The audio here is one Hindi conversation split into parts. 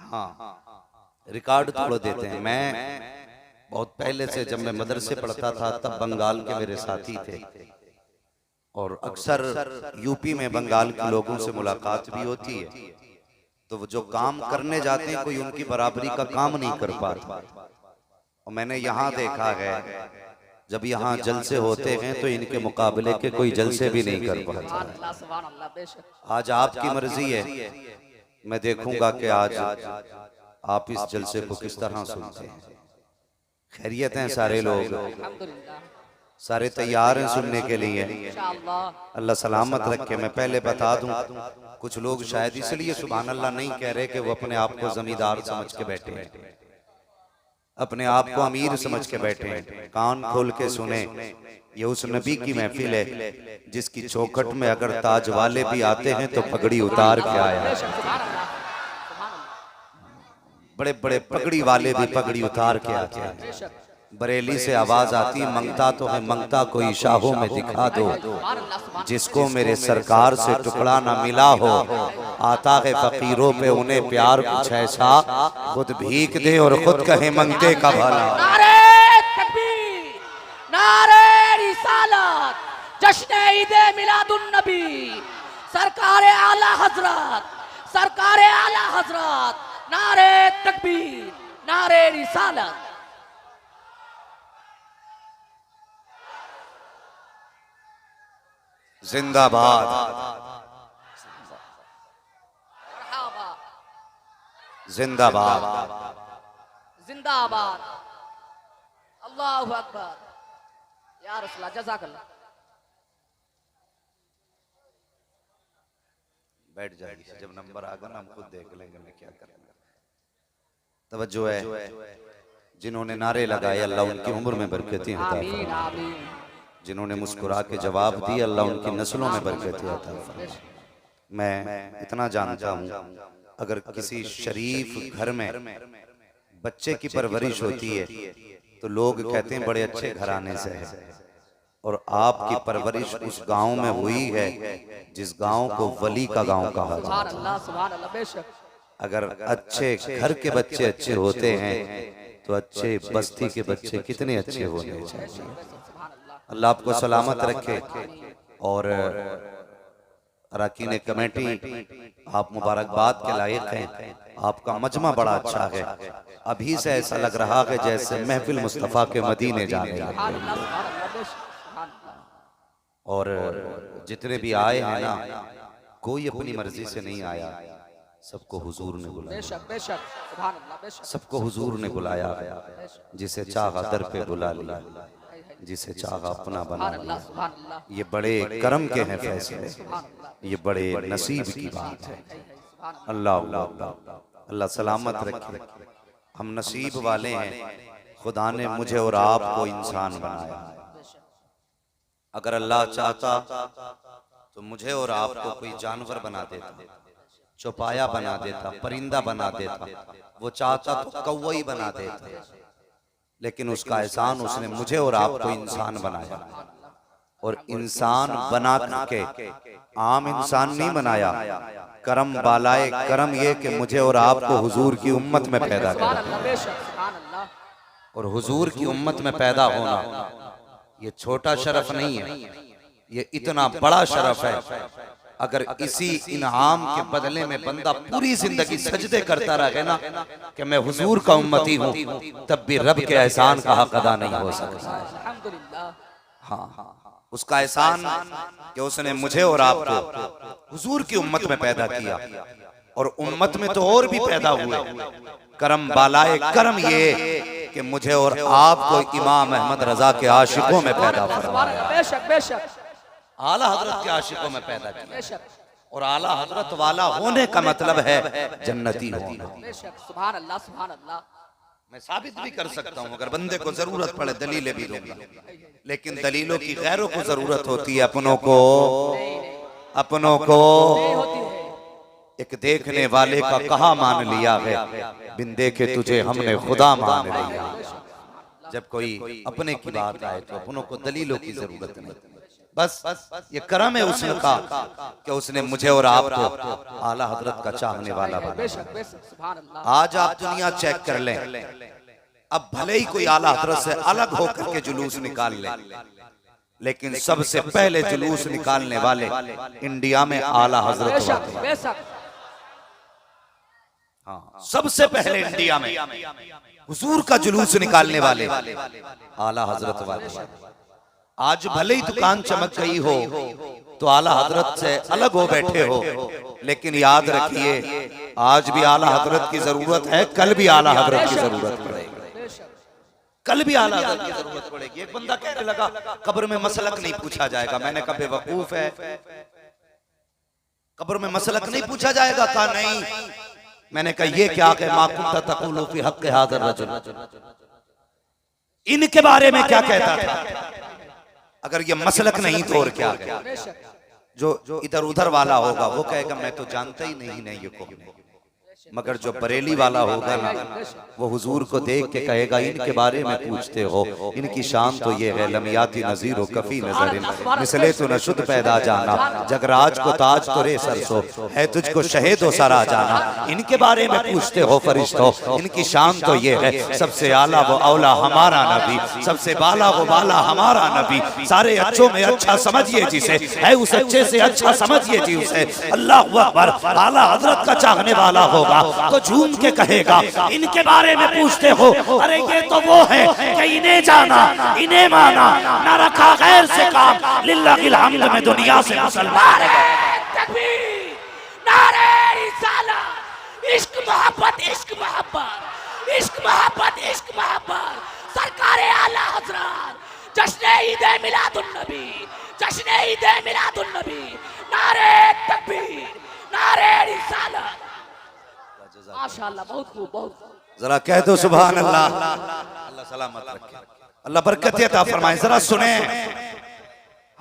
हाँ, रिकॉर्ड तोड़ देते हैं। मैं बहुत पहले से, जब मैं मदरसे पढ़ता था तब बंगाल के मेरे साथी थे और अक्सर यूपी में बंगाल के लोगों से मुलाकात भी होती है। तो वो जो काम करने जाते हैं कोई उनकी बराबरी का काम नहीं कर पाता। और मैंने यहाँ देखा है जब यहाँ जलसे होते हैं तो इनके मुकाबले के कोई जलसे भी नहीं कर पाता। आज आपकी मर्जी है, मैं देखूंगा कि आज आप इस जलसे को किस तरह सुनते हैं। खैरियत हैं सारे लोग, सारे तैयार हैं सुनने के लिए। अल्लाह सलामत रखे। मैं पहले बता दूं, कुछ लोग शायद इसलिए सुभान अल्लाह नहीं कह रहे कि वो अपने आप को जमींदार समझ के बैठे हैं, अपने आप को अमीर समझ के बैठे हैं। कान खोल के सुने, ये उस नबी की महफिल है जिसकी चौखट में अगर ताज वाले भी आते हैं तो पगड़ी उतार के आया। बड़े बड़े पगड़ी वाले भी पगड़ी उतार के आते हैं। बरेली से आवाज आती, मंगता तो है मंगता कोई शाहों में दिखा दो, जिसको मेरे सरकार से टुकड़ा ना मिला हो। आता है फकीरों पे उन्हें प्यार कुछ ऐसा, खुद भीख दे और खुद कहे मंगते का भला। नारे तकबीर, नारे रिसालत, जश्न ईदे मिलादुन नबी, सरकारे आला हजरत, सरकारे आला हजरत। नारे तकबीर, नारे रिसालत। जिंदाबाद, जिंदाबाद, जिंदाबाद। अल्लाहु अकबर। या रसूलल्लाह, जज़ाकल्लाह। बैठ जाइए, जब नंबर आगा ना हम खुद देख लेंगे मैं क्या करना। तवज्जो है, जिन्होंने नारे लगाए अल्लाह उनकी उम्र में बरकतें अता फरमाए, जिन्होंने मुस्कुरा के जवाब दिए अल्लाह उनकी नस्लों में बरकतें अता फरमाए। मैं इतना जानता हूँ, अगर किसी शरीफ घर में बच्चे की परवरिश होती है तो लोग कहते हैं बड़े अच्छे घराने से है। और आपकी परवरिश उस गांव में हुई है जिस गांव को वली का गांव कहा जाता है। अगर अच्छे घर के बच्चे अच्छे होते हैं तो अच्छे बस्ती के बच्चे कितने अच्छे होने चाहिए। अल्लाह आपको सलामत रखे। और अरकान कमेटी, आप मुबारकबाद के लायक हैं। आपका मजमा बड़ा अच्छा है। अभी से ऐसा लग रहा है जैसे महफिल मुस्तफ़ा के मदीने जाने लगे। और जितने भी आए हैं ना, कोई अपनी मर्जी से नहीं आया, सबको हुजूर ने बुलाया। सबको हुजूर ने बुलाया। जिसे चाहा दर पे बुला लिया, जिसे चाहा अपना बना लिया। ये बड़े करम के हैं फैसले, ये बड़े नसीब की बात है। अल्लाह अल्लाह सलामत रखे। हम नसीब वाले हैं, खुदा ने मुझे और आपको इंसान बनाया। अगर अल्लाह चाहता तो मुझे और आपको कोई जानवर बना देता, चौपाया बना देता, परिंदा बना देता। वो चाहता तो कौवा बना देता, लेकिन उसका एहसान उसने मुझे और आपको इंसान बनाया। और इंसान बना के आम इंसान नहीं बनाया, करम बालाए करम ये कि मुझे और आपको हुजूर की उम्मत में पैदा किया। और हुजूर की उम्मत में पैदा होना ये छोटा शरफ नहीं है, ये इतना बड़ा शरफ है। अगर इसी इनाम के बदले में बंदा पूरी जिंदगी सजदे करता रहे ना कि मैं हुजूर का उम्मती हूँ, तब भी रब के एहसान का हक अदा नहीं हो सकता। हाँ, उसका एहसान कि उसने मुझे और आपको हुजूर की उम्मत में पैदा किया। और उम्मत में तो और भी पैदा हुए। करम बालाए करम ये कि मुझे और आपको इमाम अहमद रजा के आशिकों में पैदा फरमाया। बेशक बेशक, आला हजरत के आशिकों में पैदा किया। और आला हजरत वाला होने का मतलब है जन्नती होना। सुभान अल्लाह, सुभान अल्लाह। मैं साबित भी कर सकता हूँ, अगर बंदे को जरूरत पड़े दलीलें भी दूंगा। लेकिन दलीलों की गैरों को जरूरत होती है, अपनों को एक देखने वाले का कहा मान लिया है, बिन देखे तुझे हमने खुदा मान लिया। जब कोई अपने की बात आए तो अपनों को दलीलों की जरूरत नहीं, बस ये करम है उसका कि उसने मुझे और आपको आला हजरत का चाहने वाला बना। बेशक बेशक सुभान अल्लाह। आज आप दुनिया चेक कर लें, अब भले ही कोई आला हजरत से अलग होकर के जुलूस निकाल ले, लेकिन सबसे पहले जुलूस निकालने वाले इंडिया में आला हजरत बेशक वाले। बेशक हाँ, सबसे पहले इंडिया में हुजूर का जुलूस निकालने वाले आला हजरत वाले। आज भले ही दुकान चमक गई हो तो आला हजरत से अलग हो बैठे हो, लेकिन याद रखिए आज भी आला हजरत की जरूरत है, कल भी आला हजरत की जरूरत पड़ेगी, कल भी आला हजरत की जरूरत पड़ेगी। एक बंदा कहने लगा कब्र में मसलक नहीं पूछा जाएगा। मैंने कहा बेवकूफ है, कब्र में मसलक नहीं पूछा जाएगा? कहा नहीं। मैंने कहा ये क्या कि मा कुंता तक़ूलु फी हक़्क़ हाज़ा रजुल, इनके बारे में क्या कहता था? अगर ये मसलक नहीं तो और क्या है? जो इधर उधर वाला होगा वो कहेगा मैं तो जानता ही नहीं ये कौन है, मगर जो बरेली वाला होगा ना वो हुजूर को देख के कहेगा इनके बारे में पूछते हो, इनकी शान तो ये है लमियाती नजीर कफी नजरिन मिसले तो न शुद्ध पैदा जाना, जगराज को ताज तो रे सरसो है तुझको शहीद हो सरा जाना, इनके बारे में पूछते हो फरिश्तों, इनकी शान तो ये है सबसे आला वो औला हमारा नबी, सबसे बाला वो बाला हमारा नबी, सारे अच्छों में अच्छा समझिए जिसे, है उस अच्छे से अच्छा समझिए जी उसे। अल्लाह अकबर। आला हजरत का चाहने वाला होगा तो झूम के कहेगा इनके बारे में पूछते हो, अरे ये तो वो है कि इन्हें जाना इन्हें माना, ना रखा गैर से काम, लिल्लाहिल हम्द में दुनिया से मुसलमान है। तकबीर, नारे रिसालत, इश्क मोहब्बत इश्क मोहब्बत इश्क मोहब्बत इश्क मोहब्बत, सरकार आला हजरत जश्न ईद मिलादुन नबी, जश्न ईद मिलादुन नबी, नारे तकबीर, नारे रिसालत। माशाअल्लाह बहुत खूब बहुत खूब। जरा कह दो सुभान अल्लाह। अल्लाह सलामत रखे, अल्लाह बरकत अता फरमाए। जरा सुने,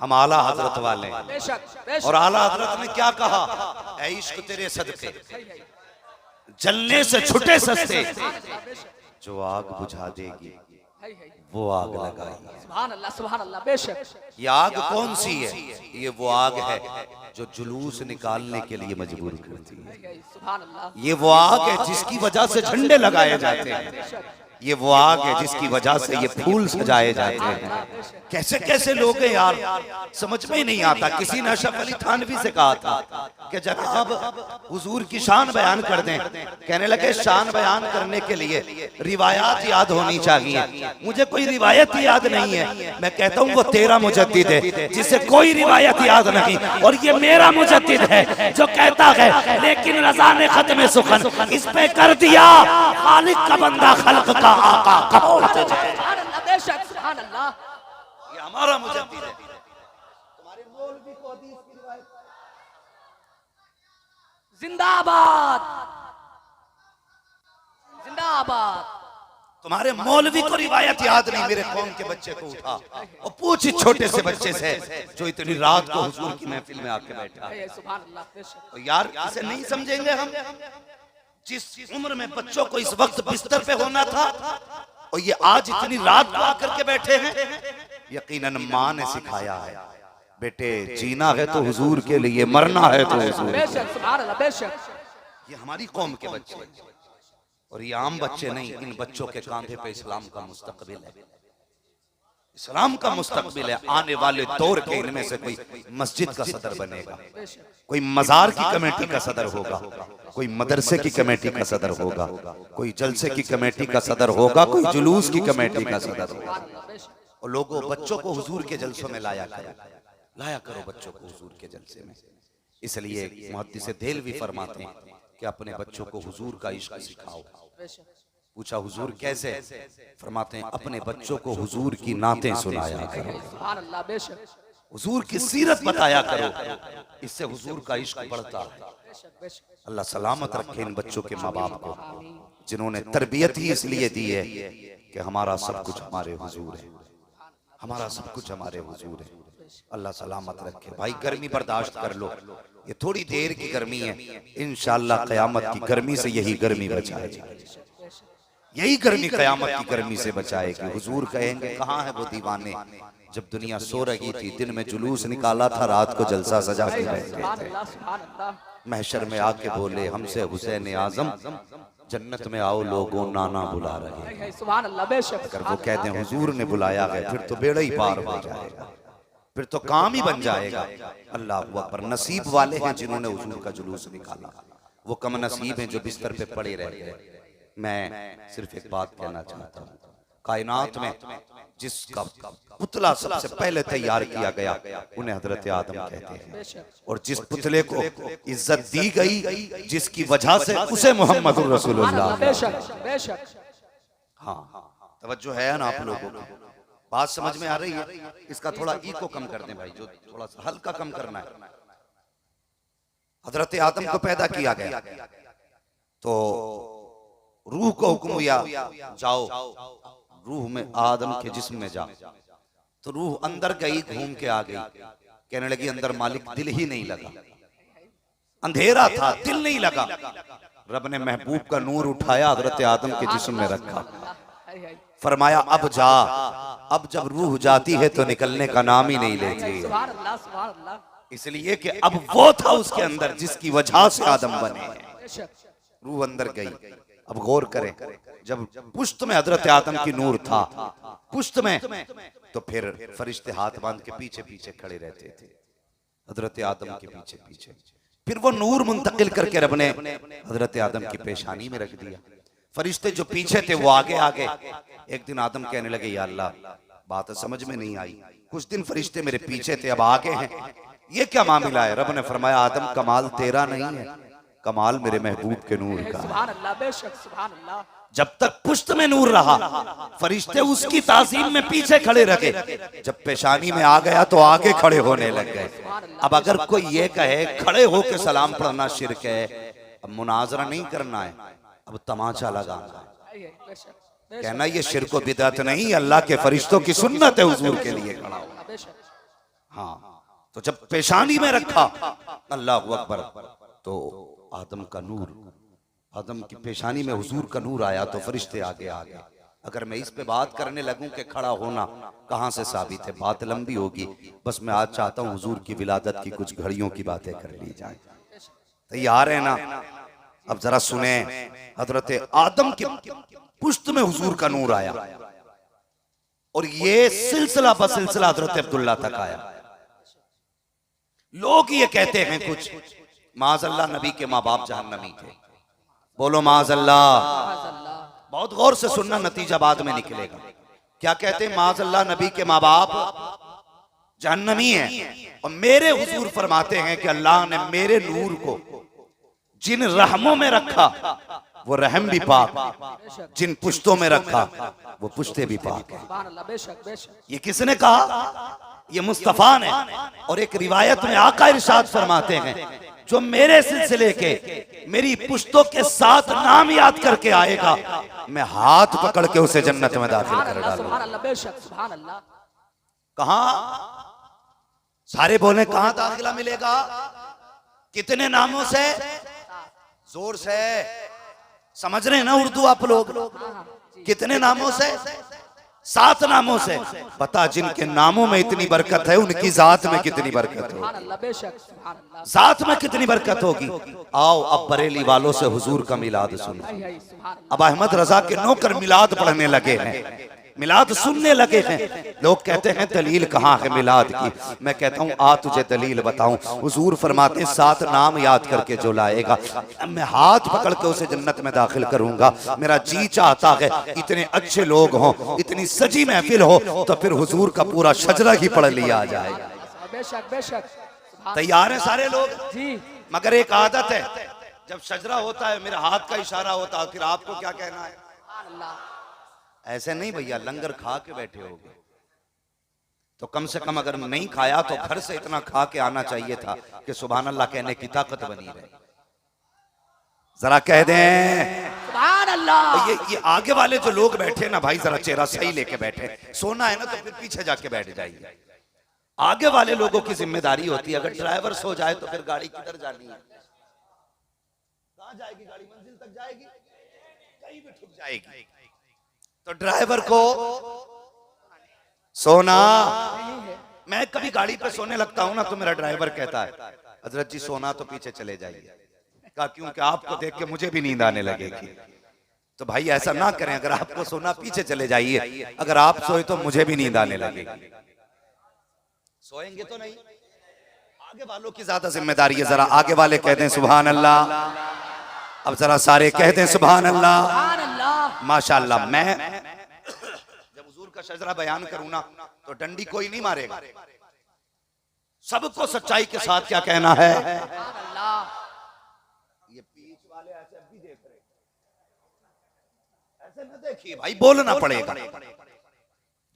हम आला हजरत वाले बेशक और आला हजरत ने क्या कहा, ऐ इश्क तेरे सदके जलने से छुटे सस्ते, जो आग बुझा देगी वो आग लगाई। सुभान अल्लाह सुभान अल्लाह। बेशक ये आग कौन सी है? ये वो आग है जो जुलूस निकालने के लिए मजबूर करती है। सुभान अल्लाह। ये वो आग है जिसकी वजह से झंडे लगाए जाते हैं, ये वो आग है जिसकी वजह से ये फूल सजाए जाते हैं। कैसे कैसे लोग हैं यार, समझ में ही नहीं आता। किसी ने अशरफ अली थानवी से कहा था कि जनाब हुजूर की शान बयान कर दें, कहने लगे शान बयान करने के लिए रिवायात याद होनी चाहिए। मुझे कोई रिवायत याद नहीं है। मैं कहता हूँ वो तेरा मुजद्दिद है जिसे कोई रिवायत याद नहीं, और ये मेरा मुजद्दिद है जो कहता है लेकिन रज़ा ने खत्म सुखन इस पे कर दिया, खालिक का बंदा खल्क का आका कहो तुझे। सुभान अल्लाह बेशक सुभान अल्लाह। ये हमारा मुजद्दिद है। तुम्हारे मौलवी को हदीस की रिवायत जिंदाबाद जिंदाबाद। तुम्हारे मौलवी को रिवायत याद नहीं, मेरे कौम के बच्चे को उठा और पूछ छोटे से बच्चे से जो इतनी रात को हुजूर की महफिल में आके बैठा। सुभान अल्लाह बेशक। तो यार इसे नहीं समझेंगे हम? जिस उम्र में बच्चों को इस वक्त बिस्तर पे होना था और ये आज इतनी रात को आकर के बैठे हैं, यकीनन माँ ने सिखाया है बेटे जीना है तो हुजूर के लिए, मरना है तो हुजूर। बेशक सुभान अल्लाह बेशक। ये हमारी कौम के बच्चे और ये आम बच्चे नहीं, इन बच्चों के कांधे पे इस्लाम का मुस्तकबिल है, इस्लाम का मुस्तकबिल है। आने वाले दौर के इनमें से कोई मस्जिद का सदर बनेगा, कोई मजार की कमेटी का सदर होगा, कोई मदरसे की कमेटी का सदर होगा, कोई जलसे की कमेटी का सदर होगा, कोई जुलूस की कमेटी का सदर होगा। और लोगों बच्चों को हुजूर के जलसों में लाया करो बच्चों को हुजूर के जलसे में। इसलिए मुहद्दिस देहलवी फरमाते हैं कि अपने बच्चों को हुजूर का इश्क सिखाओ। पूछा हुजूर कैसे? फरमाते हैं अपने बच्चों को हुजूर की नातें सुनाया करो, सुभान अल्लाह बेशक। हुजूर की सीरत बताया करो, इससे हुजूर का इश्क बढ़ता है। अल्लाह सलामत रखे इन बच्चों के माँ बाप को, जिन्होंने तरबियत ही इसलिए दी है कि हमारा सब कुछ हमारे हुजूर है, हमारा सब कुछ हमारे हुजूर है। अल्लाह सलामत रखे। भाई गर्मी बर्दाश्त कर लो, ये थोड़ी देर की गर्मी है, इंशाअल्लाह क़यामत की गर्मी से यही गर्मी बचाएगी, यही गर्मी क़यामत की गर्मी से बचाएगी। हुजूर कहेंगे कहाँ है वो दीवाने जब दुनिया सो रही थी दिन में जुलूस निकाला था, रात को जलसा सजा के बैठे सुभान थे। अल्लाह सुभान अल्लाह। महशर में आके बोले हमसे हुसैन आजम जन्नत में आओ लोगों नाना बुला रहे हैं। सुभान अल्लाह बेशक। अगर वो कहते हैं हुजूर ने बुलाया है फिर तो बेड़ा ही पार हो जाएगा, फिर तो काम ही बन जाएगा। अल्लाह अकबर। नसीब वाले हैं जिन्होंने हुजूर का जुलूस निकाला, वो कम नसीब हैं जो बिस्तर पे पड़े रह गए। मैं सिर्फ एक बात कहना चाहता हूँ, कायनात में जिसका पुतला सबसे पहले तैयार किया गया उन्हें हजरत आदम कहते हैं, और जिस पुतले को इज्जत दी गई जिसकी वजह से उसे मोहम्मद रसूलुल्लाह। बेशक बेशक। हाँ, तवज्जो है ना आप लोगों को? बात समझ में आ रही है? इसका थोड़ा इको कम कर दें भाई, जो थोड़ा सा हल्का कम करना है। हजरत आदम को पैदा किया गया तो रूह को हुक्म हुआ जाओ रूह में आदम के जिस्म में जा, तो रूह अंदर गई, घूम के आ गई, कहने लगी अंदर मालिक दिल ही नहीं लगा, अंधेरा था दिल नहीं लगा। रब ने महबूब का नूर उठाया हजरत आदम के जिस्म में रखा, फरमाया अब जा। अब जब रूह जाती है तो निकलने का नाम ही नहीं लेती, सुभान अल्लाह सुभान अल्लाह। इसलिए कि अब वो था उसके अंदर जिसकी वजह से आदम बने। बेशक। रूह अंदर गई। अब गौर करें, जब पुश्त में हजरत आदम की नूर था, पुश्त में, तो फिर फरिश्ते हाथ बांध के पीछे पीछे खड़े रहते थे हजरत आदम के पीछे पीछे। फिर वो नूर मुंतकिल करके रब ने हजरत आदम की पेशानी में रख दिया। फरिश्ते जो पीछे थे वो आगे आगे। एक दिन आदम कहने लगे या अल्लाह बात समझ में नहीं आई, कुछ दिन फरिश्ते मेरे पीछे थे अब आगे हैं, ये क्या मामला है? रब ने फरमाया आदम कमाल तेरा नहीं है, कमाल मेरे महबूब के नूर का। सुभान अल्लाह बेशक सुभान अल्लाह। जब तक पुश्त में नूर रहा फरिश्ते उसकी ताज़ीम में पीछे खड़े रहे, जब पेशानी में आ गया तो आगे खड़े होने लग गए। अब अगर कोई ये कहे खड़े होके सलाम पढ़ना शिर्क है, अब मुनाजरा नहीं करना है, अब तमाचा लगाना है, कहना ये शिर्क व बिदअत नहीं, अल्लाह के फरिश्तों की सुन्नत है हुजूर के लिए खड़ा हो। हाँ, तो जब पेशानी में रखा अल्लाह अकबर, तो आदम का नूर, आदम की पेशानी में हुजूर का नूर आया तो फरिश्ते आगे आ गए। अगर मैं इस पे बात करने लगूं कि खड़ा होना कहां से साबित है, बात लंबी होगी। बस मैं आज चाहता हूं हुजूर की विलादत की कुछ घड़ियों की बातें कर ली जाए। तैयार है ना? अब जरा सुने, हजरत आदम की पुश्त में हुजूर का नूर आया और ये सिलसिला बसिलसिला हजरत अब्दुल्ला तक आया। लोग ये कहते हैं कुछ माज़अल्लाह नबी के माँ बाप जहन्नमी थे। बोलो माज़अल्लाह। बहुत गौर से सुनना, नतीजा बाद में निकलेगा। क्या कहते हैं? माज़अल्लाह नबी के माँ बाप जहन्नमी हैं, और मेरे हुजूर फरमाते हैं कि अल्लाह ने मेरे नूर को जिन रहमों में रखा वो रहम भी पाक, जिन पुश्तों में रखा वो पुश्ते भी पाक है। ये किसने कहा? ये मुस्तफा ने। और एक रिवायत में आका इरशाद फरमाते हैं जो मेरे सिलसिले के मेरी पुश्तों के साथ नाम याद करके आएगा, मैं हाथ पकड़ के उसे जन्नत में दाखिल कर डालूंगा। कहां? सारे बोले कहां दाखिला मिलेगा? कितने नामों से? जोर से समझ रहे हैं ना उर्दू आप लोग? कितने नामों से? 7 नामों से। पता जिनके नामों में इतनी बरकत है उनकी जात में कितनी बरकत होगी, जात में कितनी बरकत होगी। आओ अब बरेली वालों से हुजूर का मिलाद सुनो। अब अहमद रजा के नौकर मिलाद पढ़ने लगे हैं, मिलाद सुनने लगे हैं। लोग कहते हैं दलील कहाँ है मिलाद की? मैं कहता हूँ आ तुझे दलील बताऊं। हुजूर फरमाते हैं 7 नाम याद करके जो लाएगा मैं हाथ पकड़ के उसे जन्नत में दाखिल करूंगा। मेरा जी चाहता है इतने अच्छे लोग हों, इतनी सजी महफिल हो, तो फिर हुजूर का पूरा शजरा ही पढ़ लिया जाए। बेशक बेशक। तैयार है सारे लोग जी? मगर एक आदत है, जब शजरा होता है मेरा हाथ का इशारा होता है, फिर आपको क्या कहना है? ऐसे नहीं भैया, लंगर खा के बैठे होगे तो कम से कम अगर नहीं खाया तो घर से इतना खा के आना चाहिए था कि सुभान अल्लाह कहने की ताकत बनी रहे। जरा कह दें सुभान अल्लाह। ये आगे वाले जो लोग बैठे ना भाई, जरा चेहरा सही लेके बैठे। सोना है ना तो फिर पीछे जाके बैठ जाइए। आगे वाले लोगों की जिम्मेदारी होती है, अगर ड्राइवर सो जाए तो फिर गाड़ी किधर जानी है? कहां जाएगी गाड़ी? मंजिल तक जाएगी? कहीं भी ठुक जाएगी। तो ड्राइवर को सोना। यही है। मैं कभी गाड़ी पे सोने लगता हूँ ना तो मेरा ड्राइवर कहता है हजरत जी सोना तो पीछे चले जाइए, कहा क्योंकि आपको देख के मुझे भी नींद आने लगेगी। तो भाई ऐसा ना करें, अगर आपको सोना पीछे चले जाइए, अगर आप सोए तो मुझे भी नींद आने लगेगी। सोएंगे तो नहीं, आगे वालों की ज्यादा जिम्मेदारी है। जरा आगे वाले कह दें सुभान अल्लाह। अब जरा सारे कह दें सुभान अल्लाह। सुभान अल्लाह। माशाअल्लाह। मैं जब हुजूर का शजरा बयान करूं ना तो डंडी कोई नहीं मारेगा, सबको सच्चाई के साथ क्या कहना है। सुभान अल्लाह। ये बीच वाले ऐसे अब भी देख रहे, ऐसे न देखिए भाई, बोलना पड़ेगा।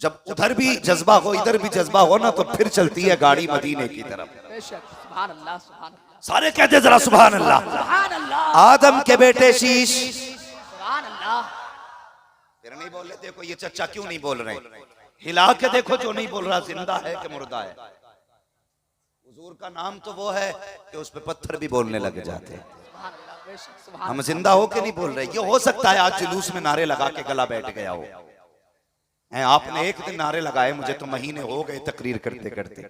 जब उधर भी जज्बा हो इधर भी जज्बा हो ना तो फिर चलती है गाड़ी मदीने की तरफ। बेशक। सुभान अल्लाह। सुभान अल्लाह। सारे कहते जरा सुभान अल्लाह। सुभान अल्लाह। आदम के बेटे शीश। सुभान अल्लाह। फिर नहीं बोल रहे, देखो ये चच्चा क्यों नहीं बोल रहे, हिला के देखो जो नहीं बोल रहा जिंदा है कि मुर्दा है। हुजूर का नाम तो वो है कि उस पे पत्थर भी बोलने लग जाते हैं। सुभान अल्लाह। बेशक। सुभान हम जिंदा हो के नहीं बोल रहे। ये हो सकता है आज जुलूस में नारे लगा के गला बैठ गया हो, हैं आपने एक दिन नारे लगाए, मुझे तो महीने हो गए तकरीर करते करते,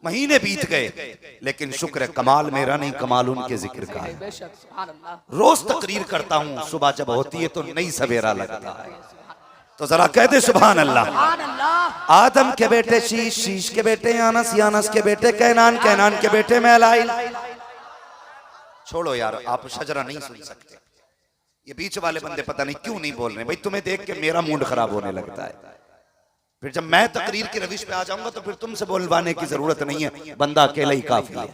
महीने बीत गए, लेकिन शुक्र है कमाल मेरा नहीं, कमाल उनके जिक्र का है। बेशक। सुभान अल्लाह। रोज तकरीर करता हूँ, सुबह जब होती है तो नई सवेरा लगता है। तो जरा कह दे सुभान अल्लाह। सुभान अल्लाह। आदम के बेटे शीश, शीश के बेटे यानस, यानस के बेटे कैनान, कैनान के बेटे मैलाइल। छोड़ो यार, आप शजरा नहीं सुन सकते। ये बीच वाले बंदे पता नहीं क्यों नहीं बोल रहे। भाई तुम्हें देख के मेरा मूड खराब होने लगता है। फिर जब मैं तकरीर की रविश पे आ जाऊंगा तो फिर तुमसे बोलवाने की जरूरत नहीं है, बंदा अकेला ही काफी है।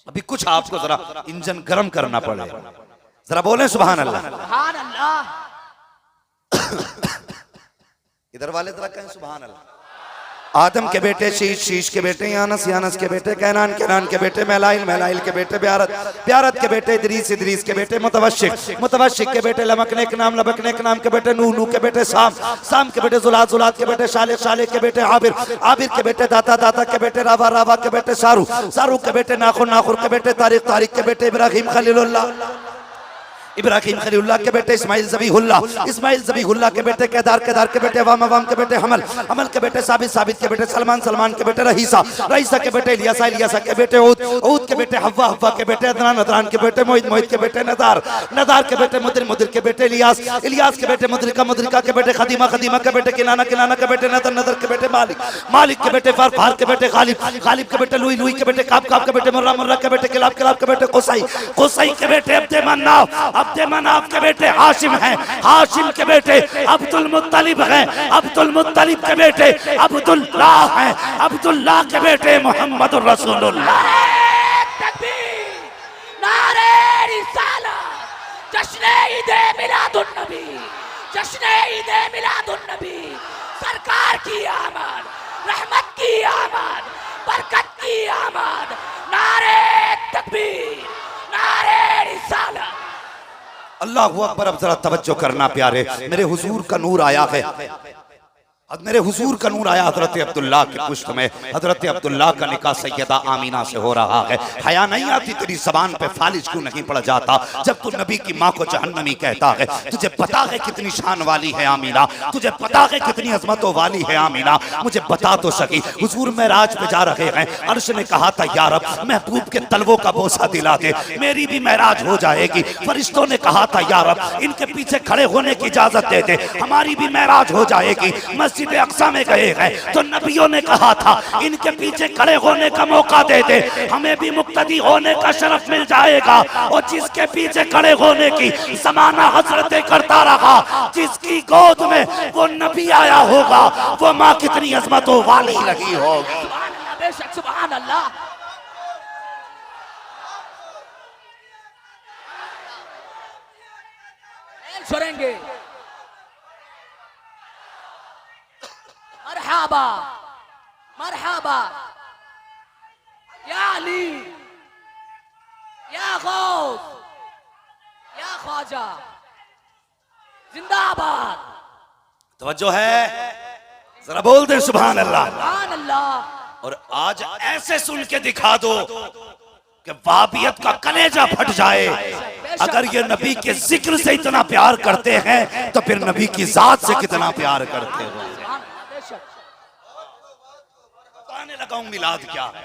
अभी कुछ आपको जरा इंजन गर्म करना पड़ेगा। जरा बोले सुभान अल्लाह। सुभान अल्लाह। इधर वाले जरा कहें सुभान अल्लाह। आदम के बेटे शीश, शीश के बेटे यानस, यानस के बेटे कैनान, कैनान के बेटे मैलाइल, मैलाइल के बेटे ब्यारत, ब्यारत के बेटे इदरीस, इदरीस के बेटे मुतवश्शिक, मुतवश्शिक के बेटे लमकने के नाम, लमकने के नाम के बेटे नूह, नूह के बेटे साम, साम के बेटे जुलात, जुलात के बेटे शालिक, शालिक के बेटे आबिर, आबिर के बेटे दाता, दाता के बेटे रावा, रावा के बेटे सारू, सारू के बेटे नाखुर, नाखुर के बेटे तारिक, तारिक के बेटे इब्राहिम खलीलुल्लाह, इब्राहिम खलीलुल्लाह के बेटे इस्माइल ज़बीहुल्लाह, इस्माइल ज़बीहुल्लाह के बेटे केदार, केदार के बेटे अवाम, अवाम के बेटे हमल, हमल के बेटे साबित, साबित के बेटे सलमान, सलमान के बेटे रहीसा, रहीसा के बेटे इलियासा, इलियासा के बेटे ऊद, ऊद के बेटे हव्वा, हव्वा के बेटे अदनान, अदनान के बेटे मोहित, मोहित के बेटे नदार, नदार के बेटे मुदिर, मुदिर के बेटे इलियास, इलियास के बेटे मुद्रिका, मुद्रिका के बेटे खदीमा, खदीमा के बेटे किनाना, किनाना के बेटे नदर, नदर के बेटे मालिक, मालिक के बेटे फार, फार के बेटे गालिब, गालिब के बेटे लुई, लुई के बेटे काब, काब के बेटे मुर्रा, मुर्रा के बेटे किलाब, किलाब के बेटे कुसई, कुसई के बेटे अब्दे मन्नाफ, अब्दे मन्नाफ के बेटे हाशिम हैं, हाशिम के बेटे अब्दुल मुत्तलिब हैं, अब्दुल मुत्तलिब के बेटे अब्दुल्लाह हैं, अब्दुल्लाह के बेटे मोहम्मद रसूलुल्लाह। तकबीर। नारे रिसालत। जश्न ईद मिलादुन नबी। जश्न ईद मिलादुन नबी। सरकार की आमद, रहमत की आमद, बरकत की आमद। नारे तकबीर। नारे रिसालत। अल्लाहु अकबर। अब जरा तवज्जो करना प्यारे, मेरे हुजूर का नूर आया है, मेरे हुजूर का नूर आया हजरत अब्दुल्लाह के पुष्ट में। हजरत अब्दुल्लाह का निकाह सैयदा आमीना से हो रहा है। हया नहीं आती तेरी जबान पे फालिज क्यों नहीं पड़ जाता जब तू नबी की माँ को जहन्नमी कहता है। तुझे पता है कितनी शान वाली है आमीना, तुझे पता है कितनी अजमतों वाली है आमीना। मुझे बता तो सकी। हुजूर मेराज पे जा रहे हैं, अर्श ने कहा था या रब महबूब के तलवों का बोसा दिला दे, मेरी भी मेराज हो जाएगी। फरिश्तों ने कहा था या रब इनके पीछे खड़े होने की इजाजत दे दे, हमारी भी मेराज हो जाएगी। मस्जिद अक्सा में गए हैं तो नबियों ने कहा था इनके पीछे खड़े होने का मौका दे दे, हमें भी मुक्तदी होने का शरफ मिल जाएगा। और जिसके पीछे खड़े होने की ज़माना हसरतें करता रहा, जिसकी गोद में वो नबी आया होगा, वो माँ कितनी अजमतों वाली रही होगी। बेशक। सुभान अल्लाह। छोड़ेंगे। मरहबा मरहबा या अली या गौस या ख्वाजा जिंदाबाद। तवज्जो है, जरा बोल दे सुभान अल्लाह। सुभान अल्लाह। और आज ऐसे सुन के दिखा दो कि वाबियत का कलेजा फट जाए। अगर ये नबी के जिक्र से इतना प्यार करते हैं तो फिर नबी की जात से कितना प्यार करते हो। लगाऊं मिलाद क्या है।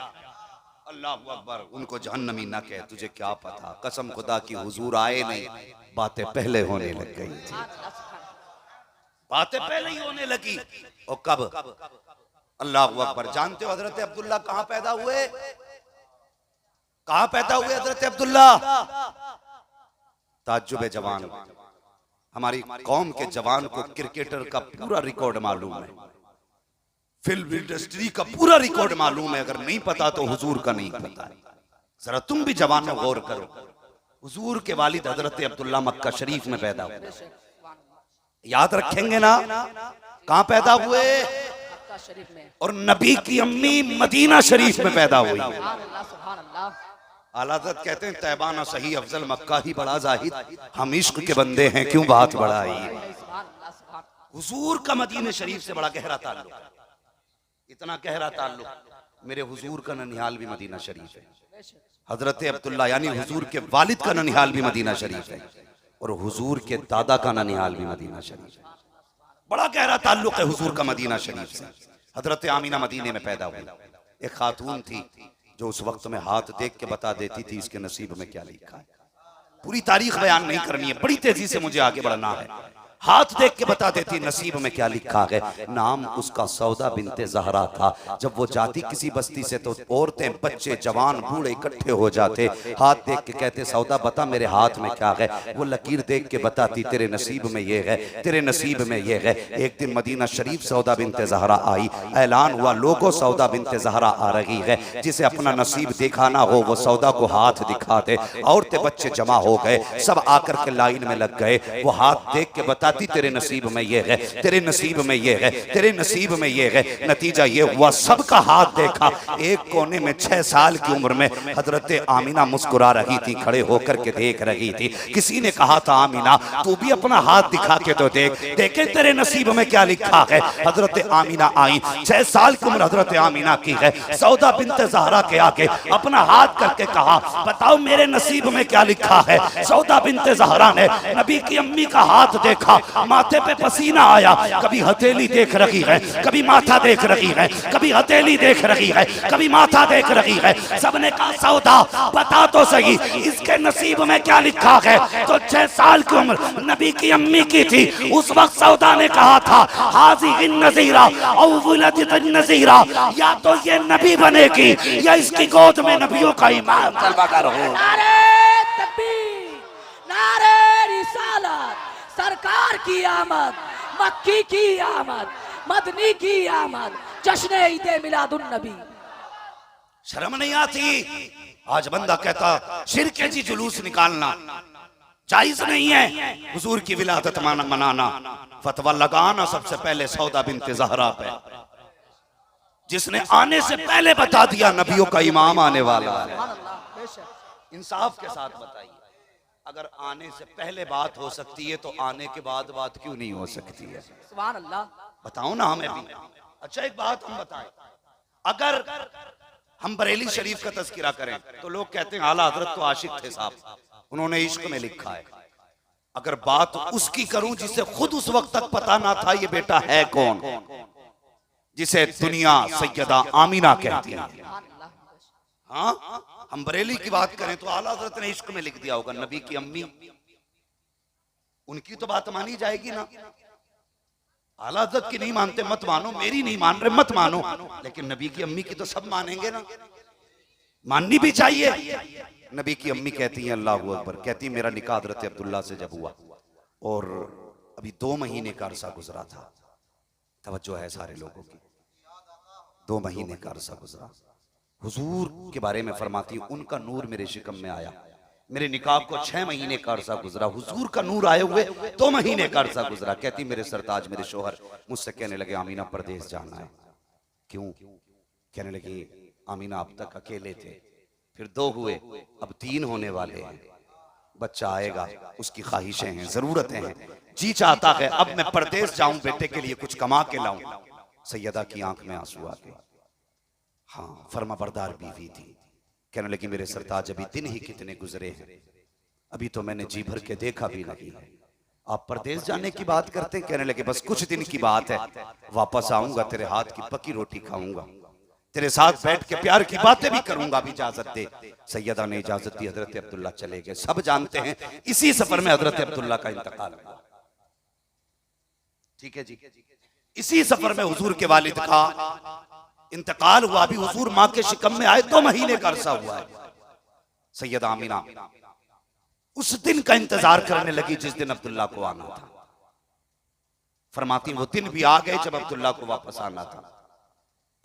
अल्लाह अकबर। उनको जहन्नमी ना कहे, तुझे क्या पता, कसम खुदा की हुजूर आए नहीं, बातें पहले होने लग गई थी, बातें पहले ही होने लगी। और कब? अल्लाह अकबर। जानते हो हजरत अब्दुल्ला कहां पैदा हुए? कहां पैदा हुए हजरत अब्दुल्ला? ताज्जुब जवान, हमारी कौम के जवान को क्रिकेटर का पूरा रिकॉर्ड मालूम है, फिल्म इंडस्ट्री का पूरा रिकॉर्ड मालूम है, अगर नहीं पता तो हुजूर का नहीं पता है। जरा तुम भी जवानों गौर करो, हुजूर के वालिद हजरत अब्दुल्ला मक्का शरीफ में पैदा हुए, याद रखेंगे ना कहां पैदा हुए? मक्का शरीफ में। और नबी की अम्मी मदीना शरीफ में पैदा हुई। सुभान अल्लाह, सुभान अल्लाह। आला हज़रत कहते हैं तैबा ना सही अफजल मक्का ही बड़ा जाहिद, हम इश्क के बंदे हैं क्यों बात बढ़ाई। सुभान अल्लाह, सुभान। हुजूर का मदीने शरीफ से बड़ा गहरा ताल्लुक, इतना गहरा ताल्लुक, मेरे हुजूर का ननिहाल भी मदीना शरीफ है। हजरत अब्दुल्ला यानी हुजूर के वालिद का ननिहाल भी मदीना शरीफ है, और हुजूर के दादा का ननिहाल भी मदीना शरीफ है। बड़ा गहरा ताल्लुक है हुजूर का मदीना शरीफ से। हजरत आमीना मदीने में पैदा हुई, एक खातून थी जो उस वक्त में हाथ देख के बता देती थी इसके नसीब में क्या लिखा है। पूरी तारीख बयान नहीं करनी है, बड़ी तेजी से मुझे आगे बढ़ना है। हाथ देख के बता देती नसीब में क्या लिखा है। नाम उसका सौदा बिनते ज़हरा था। जब वो जाती किसी बस्ती से तो औरतें, बच्चे, जवान, बूढ़े इकट्ठे हो जाते, हाथ देख के कहते सौदा बता मेरे हाथ में क्या है। वो लकीर देख के बताती तेरे नसीब में ये है, तेरे नसीब में ये है। एक दिन मदीना शरीफ सौदा बिनते ज़हरा आई, ऐलान हुआ लोगों सौदा बिनते ज़हरा आ रही है, जिसे अपना नसीब दिखाना हो वो सौदा को हाथ दिखा दे। औरतें बच्चे जमा हो गए, सब आकर के लाइन में लग गए। वो हाथ देख के बता तेरे नसीब में ये है, तेरे नसीब में ये है, तेरे नसीब में ये है। नतीजा ये हुआ सबका हाथ देखा। एक कोने में 6 साल की उम्र में हजरत आमीना मुस्कुरा रही थी, खड़े होकर के देख रही थी। किसी ने कहा था आमीना तू भी अपना हाथ दिखा के तो देख, देखे तेरे नसीब में क्या लिखा है। हजरत आमीना आई, 6 साल की उम्र हजरत आमीना की है। सौदा बिनते ज़हरा के आगे अपना हाथ करके कहा बताओ मेरे नसीब में क्या लिखा है। सौदा बिनते ज़हरा ने नबी की अम्मी का हाथ देखा, माथे पे पसीना आया। कभी हथेली देख रही है, कभी माथा देख रही है, कभी हथेली देख रही है, कभी माथा देख रही है। सबने कहा सौदा बता तो सही इसके नसीब में क्या लिखा है। तो 6 साल की उम्र नबी की अम्मी की थी। उस वक्त सौदा ने कहा था हाज़ी नज़ीरा औ वुलदत नज़ीरा, या तो ये नबी बनेगी या इसकी गोद में नबियों का इमाम चलवाता रहो। नारे तकबीर, नारे रिसालत, सरकार की आमद, मक्की की आमद, मदनी की आमद, जश्न ईदे मिलादुन नबी। शर्म नहीं आती? आज बंदा कहता शिरके जी जुलूस निकालना जायज नहीं है, हुजूर की विलादत मनाना। फतवा लगाना सबसे पहले सौदा बिनते ज़हरा पे, जिसने आने से पहले बता दिया नबियों का इमाम आने वाला है। इंसाफ के साथ बताइए, अगर आने से पहले बात हो सकती है तो आने के बाद बात क्यों नहीं हो सकती है? सुभान अल्लाह। बताओ ना हमें भी। अच्छा एक बात हम बताएं, अगर हम बरेली शरीफ का तज़किरा करें तो लोग कहते हैं आला हजरत तो आशिक थे साहब, उन्होंने इश्क में लिखा है। अगर बात उसकी करूं जिसे खुद उस वक्त तक पता ना था ये बेटा है कौन, जिसे दुनिया सैयदा आमीना कहती है। हाँ, हम बरेली की बात करें तो आला हजरत ने इश्क में लिख दिया होगा नबी की अम्मी, उनकी तो बात मानी जाएगी ना। आला हजरत की नहीं मानते मत मानो, मेरी नहीं मान रहे मत मानो, लेकिन नबी की अम्मी की तो सब मानेंगे ना, माननी भी चाहिए। नबी की अम्मी कहती है अल्लाह अकबर, कहती है मेरा निकाह हजरत अब्दुल्ला से जब हुआ और अभी 2 महीने का अरसा गुजरा था। तवज्जो है सारे लोगों की, 2 महीने का अरसा गुजरा। हुजूर के बारे में फरमाती उनका नूर मेरे शिकम में आया। मेरे निकाह को 6 महीने का अरसा गुजरा, हुजूर का नूर आए हुए 2 महीने का अरसा गुजरा। कहती मेरे सरताज मेरे शोहर मुझसे कहने लगे आमीना परदेश जाना है। क्यों? कहने लगी आमीना अब तक अकेले थे, फिर 2 हुए, अब 3 होने वाले हैं, बच्चा आएगा, उसकी ख्वाहिशें हैं, जरूरतें हैं, जी चाहता है अब मैं परदेश जाऊं, बेटे के लिए कुछ कमा के लाऊं। सैयदा की आंख में आंसू आ गए। हाँ, फर्मा बरदार बीवी थी। कहने लगी मेरे सरताज अभी दिन ही कितने गुजरे हैं, अभी तो मैंने जी भर के देखा भी नहीं है, आप परदेश जाने की बात करते हैं। कहने लगे बस कुछ दिन की बात है, वापस आऊंगा तेरे हाथ की पकी रोटी खाऊंगा। तेरे साथ बैठ के प्यार की बातें भी करूंगा, अब इजाजत दे। सैयदा ने इजाजत दी, हजरत अब्दुल्ला चले गए। सब जानते हैं इसी सफर में हजरत अब्दुल्ला का इंतकाल हुआ। ठीक है जी, इसी सफर में हुजूर के वालिद का इंतकाल हुआ। अभी हुजूर मां के शिकम में आए 2 महीने का अरसा हुआ है। सैयदा आमिना उस दिन का इंतजार करने लगी जिस दिन अब्दुल्ला को आना था। फरमाती वो दिन भी आ गए जब अब्दुल्ला को वापस आना था।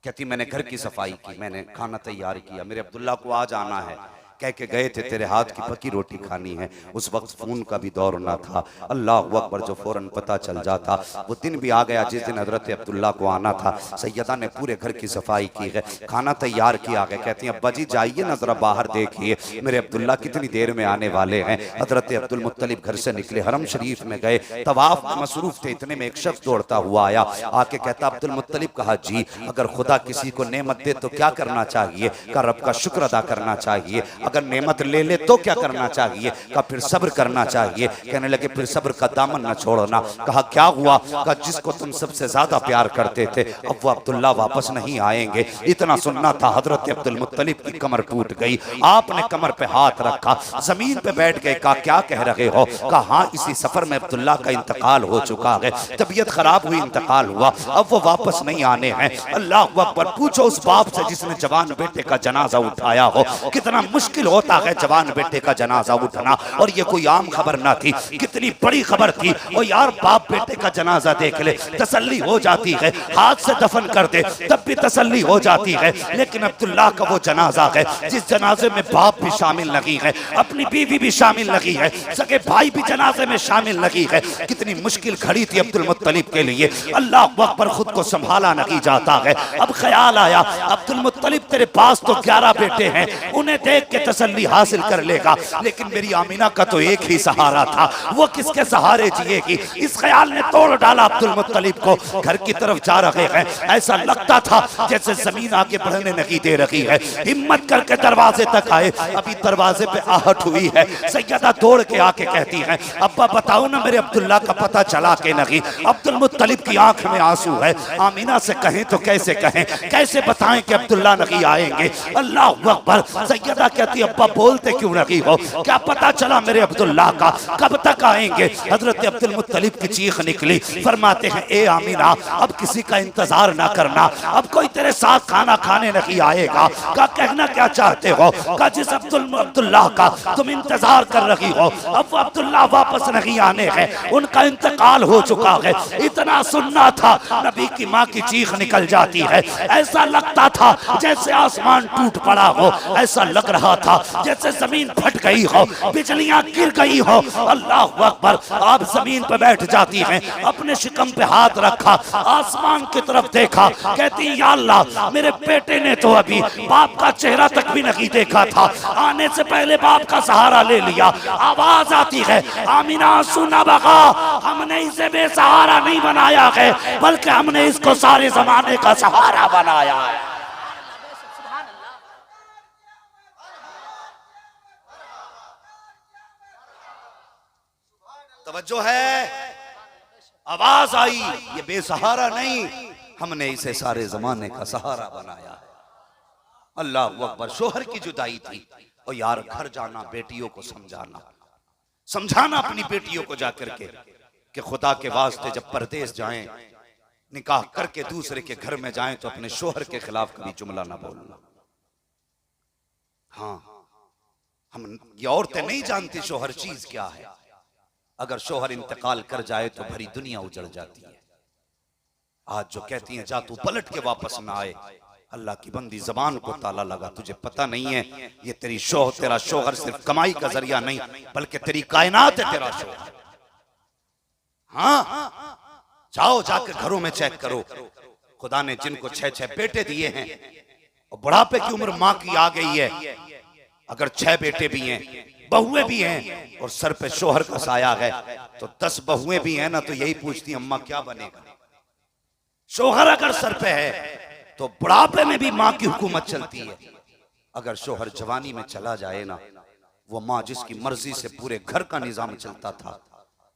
कहती मैंने घर की सफाई की, मैंने खाना तैयार किया, मेरे अब्दुल्ला को आज आना है। कह के गए थे तेरे हाथ की पकी रोटी खानी है। उस वक्त फोन का भी दौर ना था, अल्लाह अकबर, जो फौरन पता चल जाता। वो दिन भी आ गया जिस दिन हजरत अब्दुल्ला को आना था। सैयदा ने पूरे घर की सफाई की है, खाना तैयार किया है। कहती हैं अब्बा जी जाइए ना जरा बाहर देखिए मेरे अब्दुल्ला कितनी देर में आने वाले हैं। हजरत अब्दुल मुत्तलिब घर से निकले, हरम शरीफ में गए, तवाफ में मसरूफ थे। इतने में एक शख्स दौड़ता हुआ आया, आके कहता अब्दुल मुत्तलिब, कहा जी अगर खुदा किसी को नेमत दे तो क्या करना चाहिए? का रब का शुक्र अदा करना चाहिए। अगर नेमत ले ले तो क्या करना चाहिए? कहा फिर सब्र करना चाहिए। कहने लगे फिर सब्र का दामन न छोड़ना। कहा क्या हुआ? कहा जिसको तुम सबसे ज्यादा प्यार करते थे अब वो अब्दुल्ला वापस नहीं आएंगे। इतना सुनना था, हजरत अब्दुल मुत्तलिब की कमर टूट गई। आपने कमर पे हाथ रखा, जमीन पे बैठ गए। कहा क्या कह रहे हो? कहा हाँ इसी सफर में अब्दुल्ला का इंतकाल हो चुका है, तबीयत खराब हुई, इंतकाल हुआ, अब वो वापस नहीं आने हैं। अल्लाह अकबर, पूछो उस बाप से जिसने जवान बेटे का जनाजा उठाया हो, कितना मुश्किल होता है जवान बेटे का जनाजा उठना। और ये कोई आम खबर ना थी, कितनी बड़ी खबर थी। और यार बाप बेटे का जनाजा देख ले तसल्ली हो जाती है, हाथ से दफन कर दे तब भी तसल्ली हो जाती है। लेकिन अब्दुल्ला का वो जनाजा है जिस जनाजे में बाप भी शामिल नहीं है, अपनी बीवी भी शामिल नहीं है, सगे भाई भी जनाजे में शामिल नहीं है। कितनी मुश्किल खड़ी थी अब्दुल मुत्तलिब के लिए। अल्लाह अकबर, खुद को संभाला नहीं जाता है। अब ख्याल आया अब्दुल मुत्तलिब तेरे पास तो 11 बेटे हैं, उन्हें देख के तसल्ली हासिल कर लेगा, लेकिन मेरी आमिना का तो एक ही सहारा था, वो किसके सहारे जिएगी? इस ख्याल ने तोड़ डाला अब्दुल मुत्तलिब को। घर की तरफ जा रहे हैं, ऐसा लगता था जैसे जमीन आगे बढ़ने नहीं दे रही है। हिम्मत करके दरवाजे तक आए, अभी दरवाजे पे आहट हुई है। सैयदा दौड़ के आके कहती हैं अब्बा बताओ ना मेरे अब्दुल्ला का पता चला के नहीं? अब्दुल मुत्तलिब की आंख में आंसू है। आमिना से कहें तो कैसे कहें, कैसे बताएं कि अब्दुल्ला नहीं आएंगे? अल्लाह अकबर। सैयदा कहती अब्बा बोलते क्यों नहीं हो? क्या पता चला मेरे अब्दुल्ला का, कब तक आएंगे? हजरत अब्दुल मुत्तलिब की चीख निकली। फरमाते हैं ए आमिना अब किसी का इंतजार ना करना, अब कोई तेरे साथ खाना खाने नहीं आएगा। का कहना क्या चाहते हो? का जिस अब्दुल्ला का तुम इंतजार कर रही हो अब वो अब्दुल्ला वापस नहीं आने हैं, उनका इंतकाल हो चुका है। इतना सुनना था, नबी की माँ की चीख निकल जाती है। ऐसा लगता था जैसे आसमान टूट पड़ा हो, ऐसा लग रहा था जैसे जमीन फट गई हो, बिजलियां गिर गई हो। अल्लाह अकबर। आप जमीन पर बैठ जाती हैं, अपने शिकम पे हाथ रखा, आसमान की तरफ देखा, कहती या अल्लाह मेरे बेटे ने तो अभी बाप का चेहरा तक भी नहीं देखा था, आने से पहले बाप का सहारा ले लिया। आवाज आती है आमिना सुना बगा, हमने इसे बेसहारा नहीं बनाया है बल्कि हमने इसको सारे जमाने का सहारा बनाया है। तवज्जो है, आवाज आई, ये बेसहारा नहीं, हमने इसे सारे जमाने का सहारा बनाया है। अल्लाह अकबर। शोहर की जुदाई थी और यार घर जाना, बेटियों को समझाना अपनी बेटियों को जाकर के कि खुदा के वास्ते जब परदेश जाएं, निकाह करके दूसरे के घर में जाएं तो अपने शोहर के खिलाफ कभी जुमला ना बोलना। हाँ, हम ये औरतें नहीं जानती शोहर चीज क्या है। अगर शोहर इंतकाल कर जाए तो भरी दुनिया उजड़ जाती है। आज जो कहती हैं जा तू पलट के वापस ना आए, अल्लाह की बंदी जबान को ताला लगा। तुझे पता नहीं है ये तेरा शोहर सिर्फ कमाई का जरिया नहीं बल्कि तेरी कायनात है तेरा शोहर। हाँ, जाओ जाकर घरों में चेक करो। खुदा ने जिनको 6-6 बेटे दिए हैं और बुढ़ापे की उम्र माँ की आ गई है, अगर 6 बेटे भी हैं, बहुएं भी हैं और सर पे शोहर का साया है तो 10 बहुएं भी हैं ना तो यही पूछती अम्मा क्या बनेगा। शोहर अगर सर पे है तो बुढ़ापे में भी माँ की हुकूमत चलती है। अगर शोहर जवानी में चला जाए ना, वो माँ जिसकी मर्जी से पूरे घर का निजाम चलता था,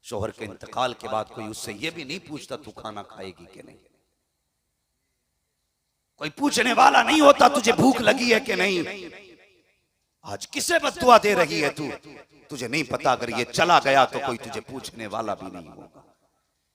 शोहर के इंतकाल के बाद कोई उससे ये भी नहीं पूछता तू खाना खाएगी कि नहीं। कोई पूछने वाला नहीं होता तुझे भूख लगी है कि नहीं। आज किसे बद्दुआ दे रही है तू, तुझे नहीं पता अगर ये चला गया तो कोई तुझे पूछने वाला भी नहीं होगा।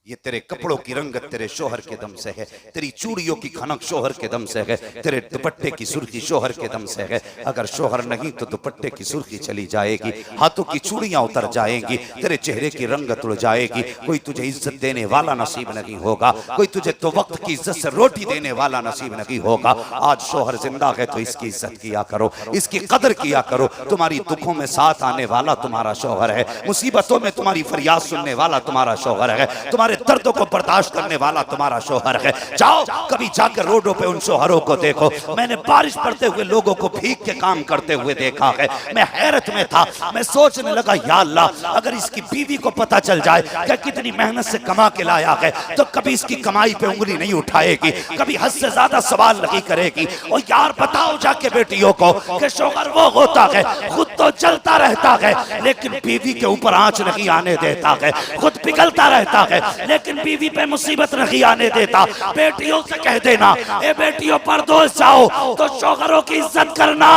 ये तेरे कपड़ों की रंगत तेरे शोहर के दम से है, तेरी चूड़ियों की खनक शोहर के दम से है, तेरे दुपट्टे की सुर्खी शोहर के दम से है। अगर शोहर नहीं तो दुपट्टे की सुर्खी चली जाएगी, हाथों की चूड़ियां उतर जाएंगी, तेरे चेहरे की रंगत उड़ जाएगी। कोई तुझे इज्जत देने वाला नसीब नहीं होगा, कोई तुझे तो वक्त की इज्जत से रोटी देने वाला नसीब नहीं होगा। आज शोहर जिंदा है तो इसकी इज्जत किया करो, इसकी कदर किया करो। तुम्हारी दुखों में साथ आने वाला तुम्हारा शोहर है, मुसीबतों में तुम्हारी फरियाद सुनने वाला तुम्हारा शोहर है, तुम्हारे दर्दों को बर्दाश्त करने वाला तुम्हारा शोहर है। जाओ कभी जाकर रोडों पे उन शोहरों को देखो। मैंने बारिश पड़ते हुए लोगों को भीग के काम करते हुए देखा है। मैं हैरत में था, मैं सोचने लगा या अल्लाह अगर इसकी बीवी को पता चल जाए कि कितनी मेहनत से कमा के लाया है तो कभी इसकी कमाई पे उंगली नहीं उठाएगी, कभी हद से ज्यादा सवाल नहीं करेगी। और यार बताओ जाके बेटियों को कि शोहर वो होता है खुद तो जलता रहता है लेकिन बीवी के ऊपर आंच नहीं आने देता है, खुद पिघलता रहता है लेकिन बीवी पे मुसीबत नहीं आने देता। बेटियों से कह देना ए बेटियों परदोस जाओ तो शोहरों की इज्जत करना,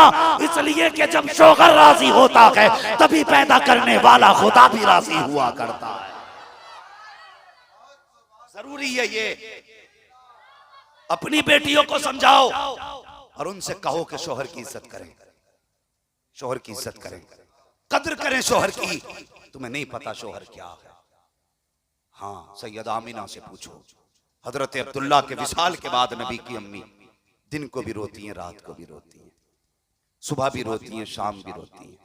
इसलिए कि जब शोहर राजी होता है तभी पैदा करने वाला खुदा भी राजी हुआ करता है। जरूरी है ये। अपनी बेटियों को समझाओ और उनसे कहो कि शोहर की इज्जत करें, शोहर की इज्जत करें, कदर करें शोहर की। तुम्हें नहीं पता शोहर क्या है। हाँ सैयद आमीना से पूछो, हजरत अब्दुल्ला के विसाल के बाद नबी की अम्मी दिन को भी रोती हैं, रात को भी रोती हैं, सुबह भी रोती हैं, शाम भी रोती हैं,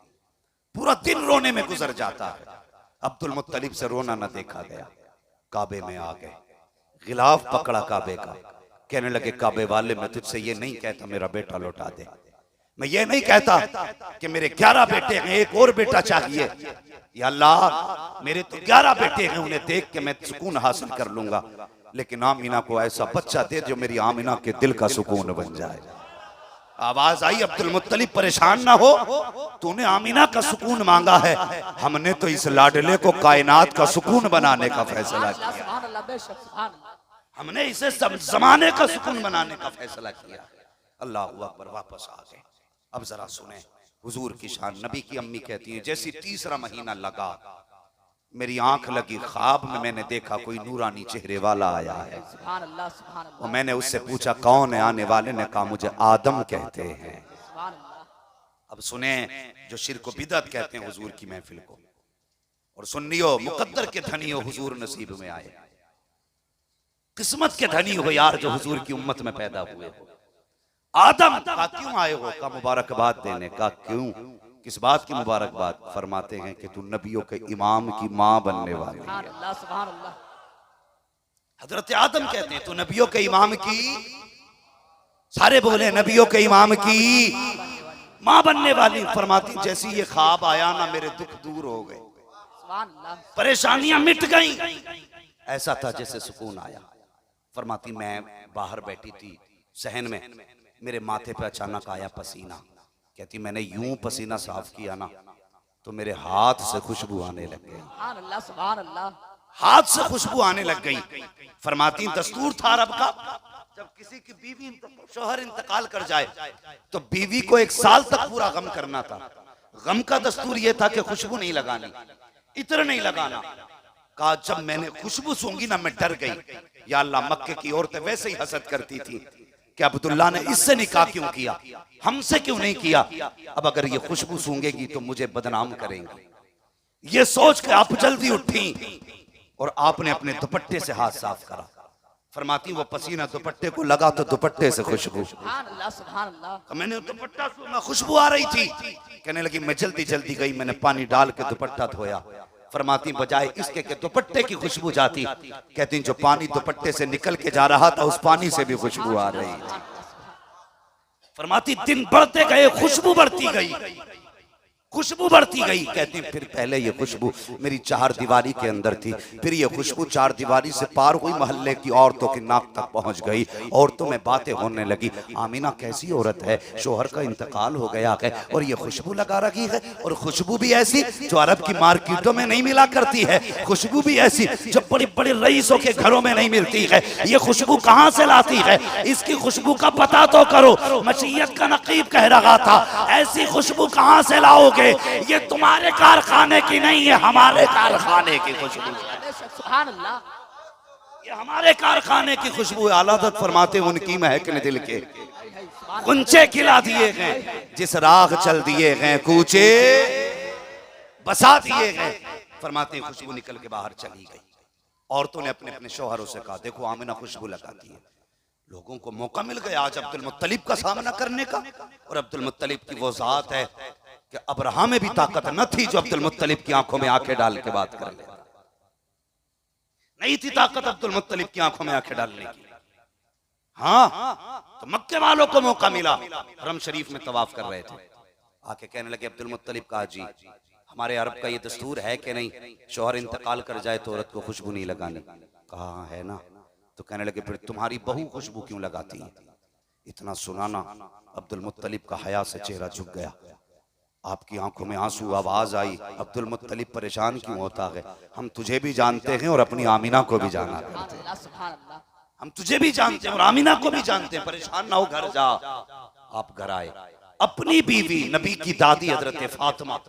पूरा दिन रोने में गुजर जाता है। अब्दुल मुत्तलिब से रोना न देखा गया, काबे में आ गए, गिलाफ पकड़ा काबे का, कहने लगे काबे वाले मैं तुझसे ये नहीं कहता मेरा बेटा लौटा दे, मैं ये नहीं कहता कि मेरे 11 बेटे हैं एक और बेटा चाहिए, या अल्लाह मेरे तो 11 बेटे हैं उन्हें देख के मैं सुकून हासिल कर लूंगा, लेकिन आमीना को ऐसा बच्चा दे जो मेरी आमीना के दिल का सुकून बन जाए। आवाज आई अब्दुल मुत्तलिब परेशान ना हो, तूने आमीना का सुकून मांगा है, हमने तो इस लाडले को कायनात का सुकून बनाने का फैसला किया, हमने इसे जमाने का सुकून बनाने का फैसला किया। अल्लाह अकबर। वापस आ गए। अब जरा सुने हुजूर की शान। नबी की अम्मी कहती है जैसे तीसरा महीना लगा मेरी आंख लगी, ख्वाब में मैंने देखा कोई नूरानी चेहरे वाला आया है। और मैंने उससे पूछा कौन है, आने वाले ने कहा मुझे आदम कहते हैं। अब सुने जो शिर्क व बिदअत कहते हैं हुजूर की महफिल को, और सुन्नियो मुकद्दर के धनी हो हुजूर नसीब में आए, किस्मत के धनी हो यार जो हुजूर की उम्मत में पैदा हुए हो। आदम का क्यों आए हो, का मुबारकबाद देने का। क्यों, किस बात की मुबारकबाद। फरमाते हैं कि तू नबियों के इमाम की मां बनने वाली है। हजरत आदम कहते हैं तू नबियों के इमाम की, सारे बोले नबियों के इमाम की मां बनने वाली। फरमाती जैसी ये ख्वाब आया ना मेरे दुख दूर हो गए, परेशानियां मिट गई, ऐसा था जैसे सुकून आया। फरमाती मैं बाहर बैठी थी सहन में, मेरे माथे पे अचानक आया पसीना। कहती मैंने यूं पसीना साफ किया ना तो मेरे हाथ से खुशबू आने लग गई, हाथ से खुशबू आने लग गई। फरमाती दस्तूर था अरब का जब किसी की बीवी शोहर इंतकाल कर जाए तो बीवी को 1 साल तक पूरा गम करना था। गम का दस्तूर यह था कि खुशबू नहीं लगानी, इत्र नहीं लगाना। कहा जब मैंने खुशबू सूंघी ना मैं डर गई, या अल्लाह मक्के की औरतें वैसे ही हसद करती थी कि अब्दुल्ला ने इससे निकाह क्यों किया, हमसे क्यों नहीं किया, अब अगर ये खुशबू सूंघेगी तो मुझे बदनाम करेंगे। ये सोच के आप जल्दी उठी और आपने अपने दुपट्टे से हाथ साफ करा। फरमाती वो पसीना दुपट्टे को लगा तो दुपट्टे से खुशबू, मैंने दुपट्टा सूंघा खुशबू आ रही थी। कहने लगी मैं जल्दी जल्दी गई, मैंने पानी डाल के दुपट्टा धोया। फरमाती बजाय इसके के दुपट्टे की खुशबू जाती, कहती जो पानी दुपट्टे से निकल के जा रहा था उस पानी से भी खुशबू आ रही थी। फरमाती दिन बढ़ते गए खुशबू बढ़ती गई। खुशबू बढ़ती गई। कहते हैं फिर पहले ये खुशबू मेरी चार दीवारी के अंदर थी, फिर ये खुशबू चार दीवारी से पार हुई, मोहल्ले की औरतों की नाक तक पहुंच गई। औरतों में बातें होने लगी, आमीना कैसी औरत है, शोहर का इंतकाल हो गया है और ये खुशबू लगा रखी है, और खुशबू भी ऐसी जो अरब की मार्केटों में नहीं मिला करती है, खुशबू भी ऐसी जो बड़ी बड़ी रईसों के घरों में नहीं मिलती है। ये खुशबू कहाँ से लाती है? इसकी खुशबू का पता तो करो। मशीयत का नकीब कह रहा था, ऐसी खुशबू कहाँ से लाओगे? ये तुम्हारे कारखाने की नहीं है, हमारे कारखाने की खुशबू। सुभान अल्लाह, ये हमारे कारखाने की खुशबू है। आला हज़रत फरमाते उनकी महकने दिल के कुंचे खिला दिए गए, जिस राह चल दिए गए कूचे बसा दिए गए। फरमाते खुशबू निकल के बाहर चली गई। औरतों ने अपने अपने शौहरों से कहा, देखो आमिना खुशबू लगाती है। लोगों को मौका मिल गया आज अब्दुल मुत्तलिब का सामना करने का, और अब्दुल मुत्तलिब की वो जात है कि अब्राहा में भी ताकत न थी जो अब्दुल मुत्तलिब की आंखों में आंखें डाल के बात कर ले। नहीं थी ताकत अब्दुल मुत्तलिब की आंखों में आंखें डालने की। हाँ, तो मक्के वालों को मौका मिला, हरम शरीफ में तवाफ कर रहे थे, आके कहने लगे अब्दुल मुत्तलिब का जी हमारे अरब का ये दस्तूर है कि नहीं, शौहर इंतकाल कर जाए तो औरत को खुशबू नहीं लगानी? कहा है ना। तो कहने लगे फिर तुम्हारी बहू खुशबू क्यों लगाती है? इतना सुनाना अब्दुल मुत्तलिब का हया से चेहरा झुक गया, आपकी आंखों में आंसू, आवाज आई, अब्दुल मुत्तलिब परेशान क्यों होता है? हम तुझे भी जानते हैं और अपनी आमीना को भी जाना करते हैं। हम तुझे भी जानते हैं और आमीना को भी जानते हैं, परेशान ना हो, घर जा। आप घर आए, अपनी बीवी नबी की दादी हजरत फातिमा,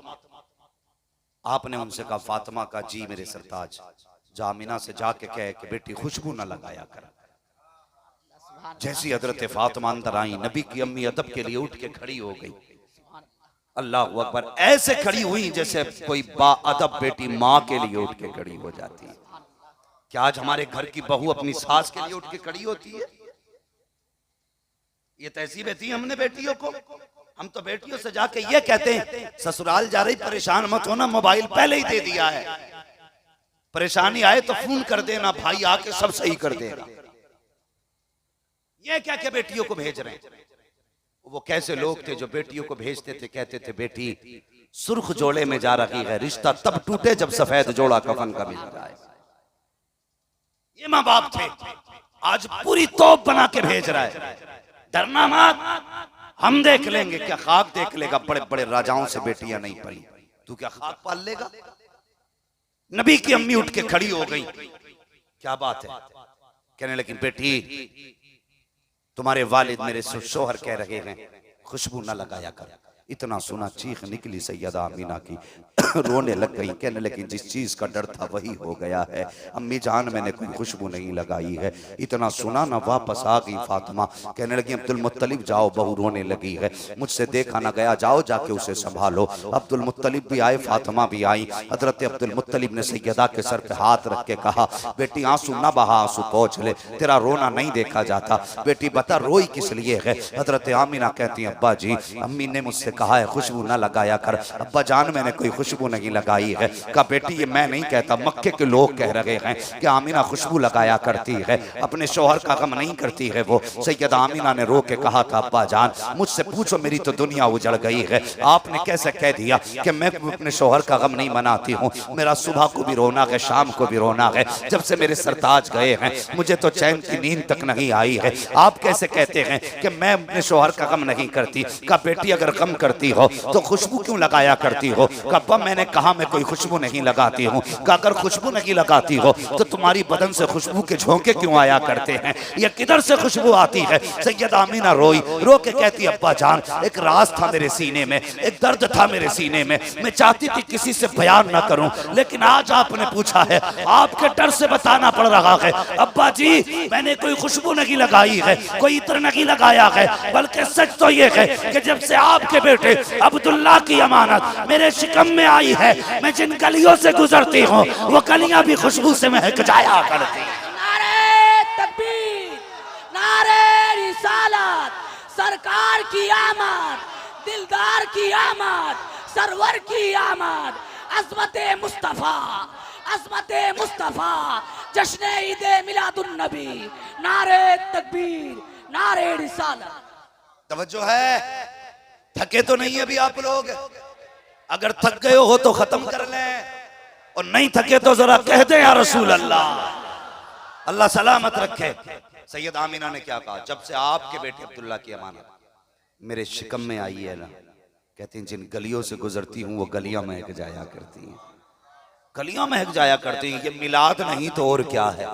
आपने उनसे कहा फातिमा का जी मेरे सरताज, जामिना से जाके कहे कि बेटी खुशबू ना लगाया कर। जैसी हजरत फातिमा अंदर आई, नबी की अम्मी अदब के लिए उठ के खड़ी हो गई। अल्लाह अकबर, ऐसे खड़ी हुई जैसे कोई बाअदब बेटी माँ के लिए उठ के खड़ी हो जाती है। क्या आज हमारे घर की बहू अपनी सास के लिए उठ के खड़ी होती है? ये तहसीब थी हमने बेटियों को। हम तो बेटियों से जाके ये कहते हैं ससुराल जा रही परेशान मत होना, मोबाइल पहले ही दे दिया है, परेशानी आए तो फोन कर देना, भाई आके सब सही कर देगा। ये क्या क्या बेटियों को भेज रहे हैं? वो कैसे लोग थे जो बेटियों को भेजते थे, कहते थे बेटी सुर्ख जोड़े में जा रही है, रिश्ता तब टूटे जब सफेद जोड़ा कफन का मिल जाए। ये माँ बाप थे, आज पूरी तोप बना के भेज रहा है। डरना मत, हम देख लेंगे। क्या खाक देख लेगा? बड़े बड़े राजाओं से बेटियां नहीं पली, तू क्या खाक पाल लेगा? नबी की अम्मी उठ के खड़ी हो गई, क्या बात है? कहने लगी बेटी तुम्हारे वालिद मेरे शोहर कह रहे हैं खुशबू न लगाया कर। इतना सुना चीख निकली सैयदा आमीना की, रोने लग गई, कहने लगी जिस चीज का डर था वही हो गया है, अम्मी जान मैंने कोई खुशबू नहीं लगाई है। इतना सुना ना वापस आ गई फातिमा, कहने लगी अब्दुल मुत्तलिब जाओ, बहू रोने लगी है, मुझसे देखा ना गया, जाओ जाके उसे संभालो। अब्दुल मुत्तलिब भी आए, फातिमा भी आई। हजरत अब्दुल मुत्तलिब ने सैयदा के सर पे हाथ रख के कहा बेटी आंसू ना बहा, आंसू पोंछ ले, तेरा रोना नहीं देखा जाता। बेटी बता रोई किस लिए है? हजरत आमीना कहती है अब्बा जी अम्मी ने मुझसे कहा है खुशबू ना लगाया कर। अब्बा जान मैंने कोई खुशबू नहीं लगाई है। कहा बेटी ये मैं नहीं कहता, मक्के के लोग कह रहे हैं कि आमीना खुशबू लगाया करती है, अपने शौहर का गम नहीं करती है वो। सैयदा आमीना ने रो के कहा था अब्बा जान मुझसे पूछो, मेरी तो दुनिया उजड़ गई है, आपने कैसे कह दिया कि मैं अपने शौहर का गम नहीं मनाती हूँ? मेरा सुबह को भी रोना है, शाम को भी रोना है, जब से मेरे सरताज गए हैं मुझे तो चैन की नींद तक नहीं आई है। आप कैसे कहते हैं कि मैं अपने शौहर का गम नहीं करती? कहा बेटी अगर गम करती हो तो खुशबू क्यों लगाया करती हो? कहा मैंने कहा मैं कोई खुशबू नहीं लगाती हूँ। कहा अगर खुशबू नहीं लगाती हो तो तुम्हारी बदन से खुशबू के झोंके क्यों आया करते हैं? ये किधर से खुशबू आती है? सैयदा आमीना रोई, रो के कहती अब्बा जान एक राज था मेरे सीने में, एक दर्द था मेरे सीने में, मैं चाहती थी किसी से बयान ना करूं, लेकिन आज आपने पूछा है, आपके डर से बताना पड़ रहा है। अब्बा जी मैंने कोई खुशबू नहीं लगाई है, कोई इत्र नहीं लगाया है, बल्कि सच तो ये है कि जब से आपके बेटे अब्दुल्ला की अमानत मेरे शिकम में आई है, मैं जिन गलियों से गुजरती हूँ वो गलियां भी खुशबू से महक जाया करती। नारे तकबीर, नारे रिसालत, सरकार की आमद, दिलदार की आमद, सरवर की आमद, अज़मते मुस्तफा, अज़मते मुस्तफा, जश्न ईदे मिलादुन नबी, नारे तकबीर, नारे रिसालत। तवज्जो है? थके तो नहीं अभी आप लोग? अगर थक गए हो तो खत्म कर लें, और नहीं थके तो जरा कह दे या रसूल अल्लाह, अल्लाह सलामत रखे। सैयद आमीना ने क्या कहा, जब से आपके बेटे अब्दुल्ला की अमानत मेरे शिकम में आई है ना, कहती हैं जिन गलियों से गुजरती हूँ वो गलियां महक जाया करती हैं, गलियां महक जाया करती हैं। ये मिलाद नहीं तो और क्या है,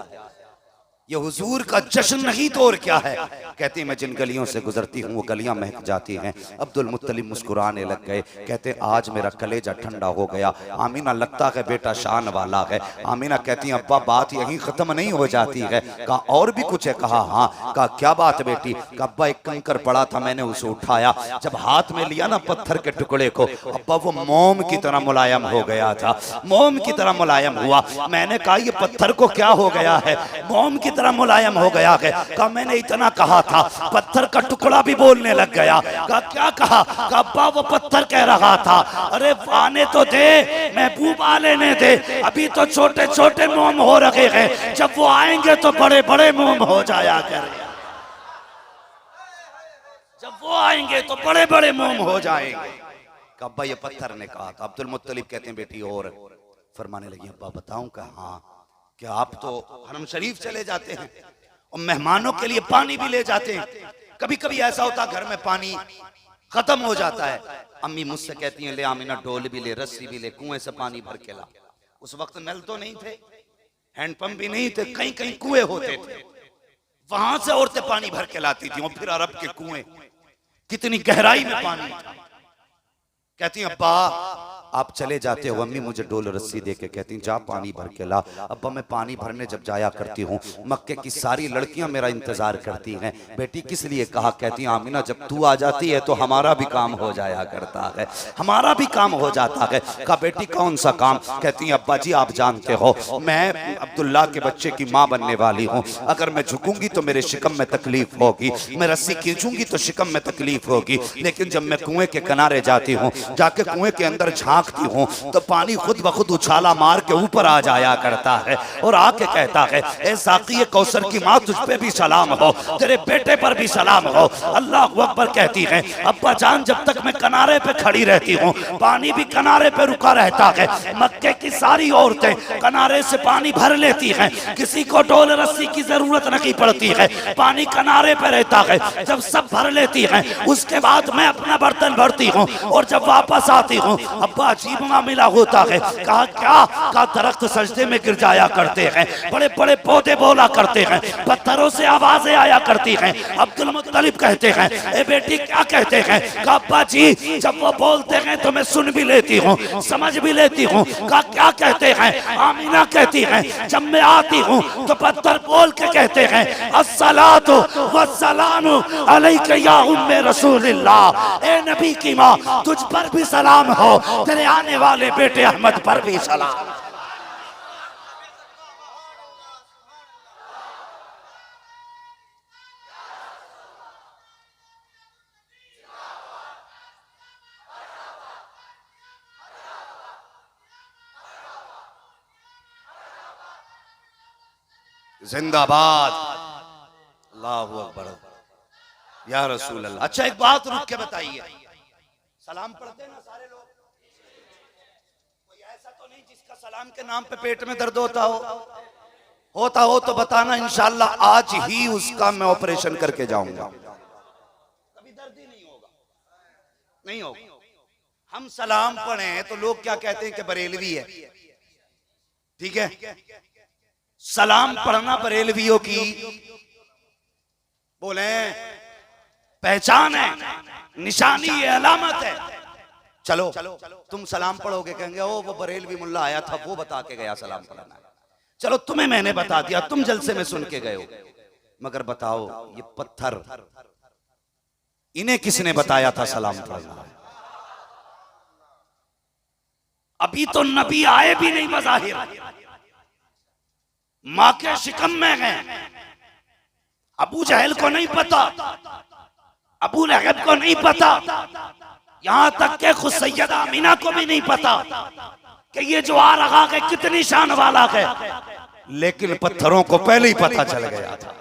ये हुजूर का जश्न नहीं तो और क्या है। कहती मैं जिन गलियों से गुजरती हूँ वो गलियां महक जाती हैं। अब्दुल मुत्तलिब मुस्कुराने लग गए, कहते आज मेरा कलेजा ठंडा हो गया। आमीना लगता है बेटा शान वाला है। आमीना कहती अब्बा बात यहीं खत्म नहीं हो जाती है। कहा और भी कुछ है? कहा हाँ। कहा क्या बात बेटी? कहा अब्बा एक कंकर पड़ा था, मैंने उसे उठाया, जब हाथ में लिया ना पत्थर के टुकड़े को, अब्बा वो मोम की तरह मुलायम हो गया था, मोम की तरह मुलायम हुआ। मैंने कहा ये पत्थर को क्या हो गया है, मोम की तरह मुलायम हो गया है। कहा मैंने इतना कहा था, पत्थर का टुकड़ा भी बोलने लग गया। कहा क्या कहा? कहा अब्बा वो पत्थर कह रहा था अरे आने तो दे, महबूब आ लेने दे, अभी तो छोटे छोटे मोम हो रखे हैं, जब वो आएंगे तो बड़े बड़े मोम हो जाया करें, जब वो आएंगे तो बड़े बड़े मोम हो जाएंगे। अब्बा ये पत्थर ने कहा था। अब्दुल मुत्तलिब कहते हैं बेटी और फरमाने लगी अब्बा बताऊं? का हाँ। क्या आप तो हरम शरीफ चले जाते हैं और मेहमानों के लिए पानी भी ले जाते हैं, कभी कभी ऐसा होता घर में पानी खत्म हो जाता है, अम्मी मुझसे कहती हैं ले आमीना डोल भी ले, रस्सी भी ले, कुएं से पानी भर के ला। उस वक्त नल तो नहीं थे, हैंडपंप भी नहीं थे, कहीं कहीं कुएं होते थे, वहां से औरतें पानी भर के लाती थी। और फिर अरब के कुएं कितनी गहराई में पानी था। कहती अब्बा आप चले जाते हो, अम्मी मुझे डोल रस्सी दे के कहती जा पानी भर के ला। अब्बा मैं पानी भरने जब जाया करती हूँ मक्के की सारी लड़कियां मेरा इंतजार करती हैं। बेटी किस लिए? कहा कहती आमीना जब तू आ जाती है तो हमारा भी काम हो जाया करता है, हमारा भी काम हो जाता है। कहा बेटी कौन सा काम? कहती अब्बा जी आप जानते हो मैं अब्दुल्ला के बच्चे की माँ बनने वाली हूँ, अगर मैं झुकूंगी तो मेरे शिकम में तकलीफ होगी, मैं रस्सी खींचूंगी तो शिकम में तकलीफ होगी, लेकिन जब मैं कुएं के किनारे जाती हूँ, जाके कुएं के अंदर झांकती हूँ तो पानी खुद ब खुद उछाला मार के ऊपर आ जाया करता है और आके कहता है ए साक़ी कौसर की माँ तुझ पे भी सलाम हो, तेरे बेटे पर भी सलाम हो। अल्लाह अकबर कहती है अब्बा जान जब तक मैं किनारे पे खड़ी रहती हूँ पानी भी किनारे पे रुका रहता है। मक्के की सारी औरतें किनारे से पानी भर लेती हैं, किसी को डोल रस्सी की जरूरत नहीं पड़ती है, पानी किनारे पे रहता है। जब सब भर लेती हैं उसके बाद मैं अपना बर्तन भरती हूँ और जब वापस आती हूँ अब्बा अजीब मामला होता है। कहा क्या? कहा दरख्त सजदे में गिर जाया करते हैं, बड़े बड़े पौधे बोला करते हैं, पत्थरों से आवाजें आया करती हैं। अब्दुल मुत्तलिब कहते हैं ए बेटी क्या कहते हैं? कहा अब्बा जी जब वो बोलते हैं तो मैं सुन भी लेती हूँ, समझ भी लेती हूँ। कहा क्या कहते हैं? आमीना कहती हैं जब मैं आती हूँ तो पत्थर बोल के कहते हैं अस्सलातु वस्सलामु अलैका या उम्मे रसूलिल्लाह, ए नबी की माँ तुझ पर भी सलाम हो, तेरे आने वाले बेटे अहमद पर भी सलाम। जिंदाबाद, अल्लाहु अकबर या रसूल अल्लाह। अच्छा एक बात रुक के बताइए, सलाम पढ़ते हैं ना सारे लोग? कोई ऐसा तो नहीं जिसका सलाम के नाम पे पेट में दर्द होता हो तो बताना, इंशाअल्लाह आज ही उसका मैं ऑपरेशन करके जाऊंगा। कभी दर्द ही नहीं होगा, नहीं होगा। हम सलाम पढ़े तो लोग क्या कहते हैं कि बरेलवी है, ठीक है? सलाम पढ़ना बरेलवियों की बोले पहचान है, निशानी है, अलामत है। चलो तुम सलाम पढ़ोगे, कहेंगे ओ वो बरेलवी मुल्ला आया था वो बता के गया सलाम पढ़ना। चलो तुम्हें मैंने बता दिया, तुम जलसे में सुन के गए हो, मगर बताओ ये पत्थर इन्हें किसने बताया था सलाम पढ़ना? अभी तो नबी आए भी नहीं बज़ाहिर, मां के शिकम में हैं। अबू जहल को नहीं पता, अबू लहब को नहीं पता, यहां तक के खुद सैयदा आमीना को भी नहीं पता कि ये जो आ रहा है कितनी शान वाला है। लेकिन पत्थरों को पहले ही पता चल गया था,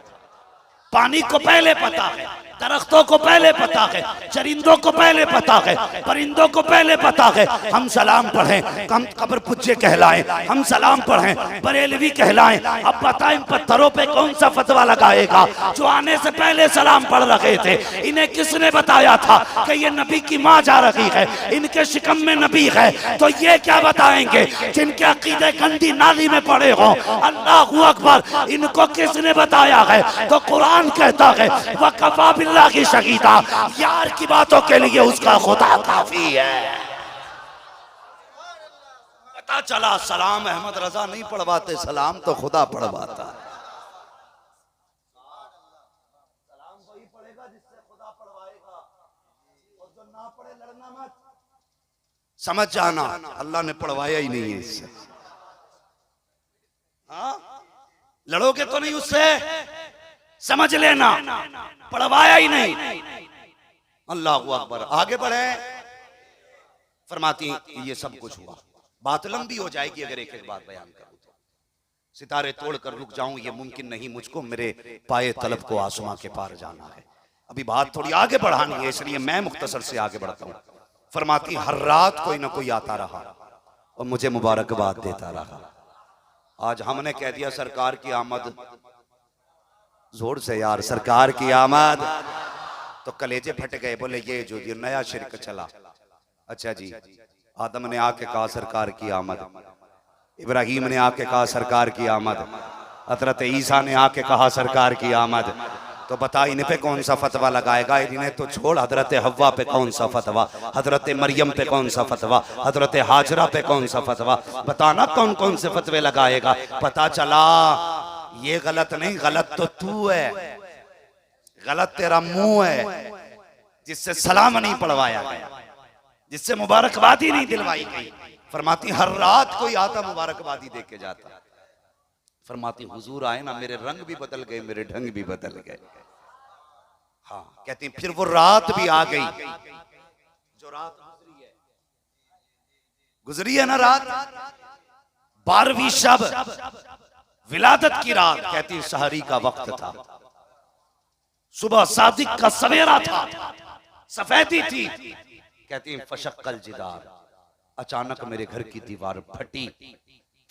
पानी को पहले पता है। दरख्तों को पहले पता है, चरिंदों को पहले पता है, परिंदों को पहले पता है। हम सलाम पढ़ें, हम कब्र पुज्जे कहलाएं, हम सलाम पढ़ें, बरेलवी कहलाएं। अब बताएं पत्थरों पे कौन सा फतवा लगाएगा जो आने से पहले सलाम पढ़ रहे थे? इन्हें किसने बताया था कि ये नबी की माँ जा रही है, इनके शिकम में नबी है? तो ये क्या बताएंगे जिनके अकीदे गंदी नाली में पड़े हो? अल्लाहू अकबर, इनको किसने बताया है? तो कुरान कहता है वकफा बिल्लाह की शहीदा, यार की बातों के लिए उसका खुदा काफी है। पता चला सलाम अहमद रजा नहीं पढ़वाते, सलाम तो खुदा पढ़वाता है। सलाम वही पढ़ेगा जिससे खुदा पढ़वाएगा, और जो ना पढ़े लड़ना मत। समझ जाना अल्लाह ने पढ़वाया ही नहीं है इससे। हाँ, लड़ोगे तो नहीं उससे, समझ लेना पढ़वाया ही नहीं। अल्लाहू अकबर। आगे बढ़े। फरमाती ये सब कुछ हुआ, बात लंबी हो जाएगी अगर एक एक बात बयान करूं तो। सितारे तोड़कर रुक जाऊं ये मुमकिन नहीं मुझको, मेरे पाए तलब को आसमां के पार जाना है। अभी बात थोड़ी आगे बढ़ानी है, इसलिए मैं मुख्तसर से आगे बढ़ता हूं। फरमाती हर रात कोई ना कोई आता रहा और मुझे मुबारकबाद देता रहा। आज हमने कह दिया सरकार की आमद, जोर से यार, सरकार की आमद, तो कलेजे फट गए। बोले ये जो ये नया शिरक चला। अच्छा जी, आदम ने आके कहा सरकार की आमद, इब्राहिम ने आके कहा सरकार की आमद, हजरत ईसा ने आके कहा सरकार की आमद। तो बता इन पे कौन सा फतवा लगाएगा? इन्हें तो छोड़, हजरत हव्वा पे कौन सा फतवा, हजरत मरियम पे कौन सा फतवा, हजरत हाजरा पे कौन सा फतवा? बताना कौन कौन से फतवे लगाएगा। पता चला ये गलत नहीं, गलत तो तू है, गलत तेरा मुंह है जिससे सलाम नहीं पढ़वाया गया, जिससे मुबारकबादी नहीं दिलवाई गई। फरमाती हर रात कोई आता मुबारकबादी दे के जाता। फरमाती हुजूर आए ना, मेरे रंग भी बदल गए, मेरे ढंग भी बदल गए। हाँ, कहती फिर वो रात भी आ गई जो रात गुजरी है ना, रात 12वीं शब, विलादत की रात। कहती सहरी का वक्त था, सुबह सादिक का सवेरा था, सफेदी थी। कहती फशक्कल जिदार, अचानक मेरे घर की दीवार फटी।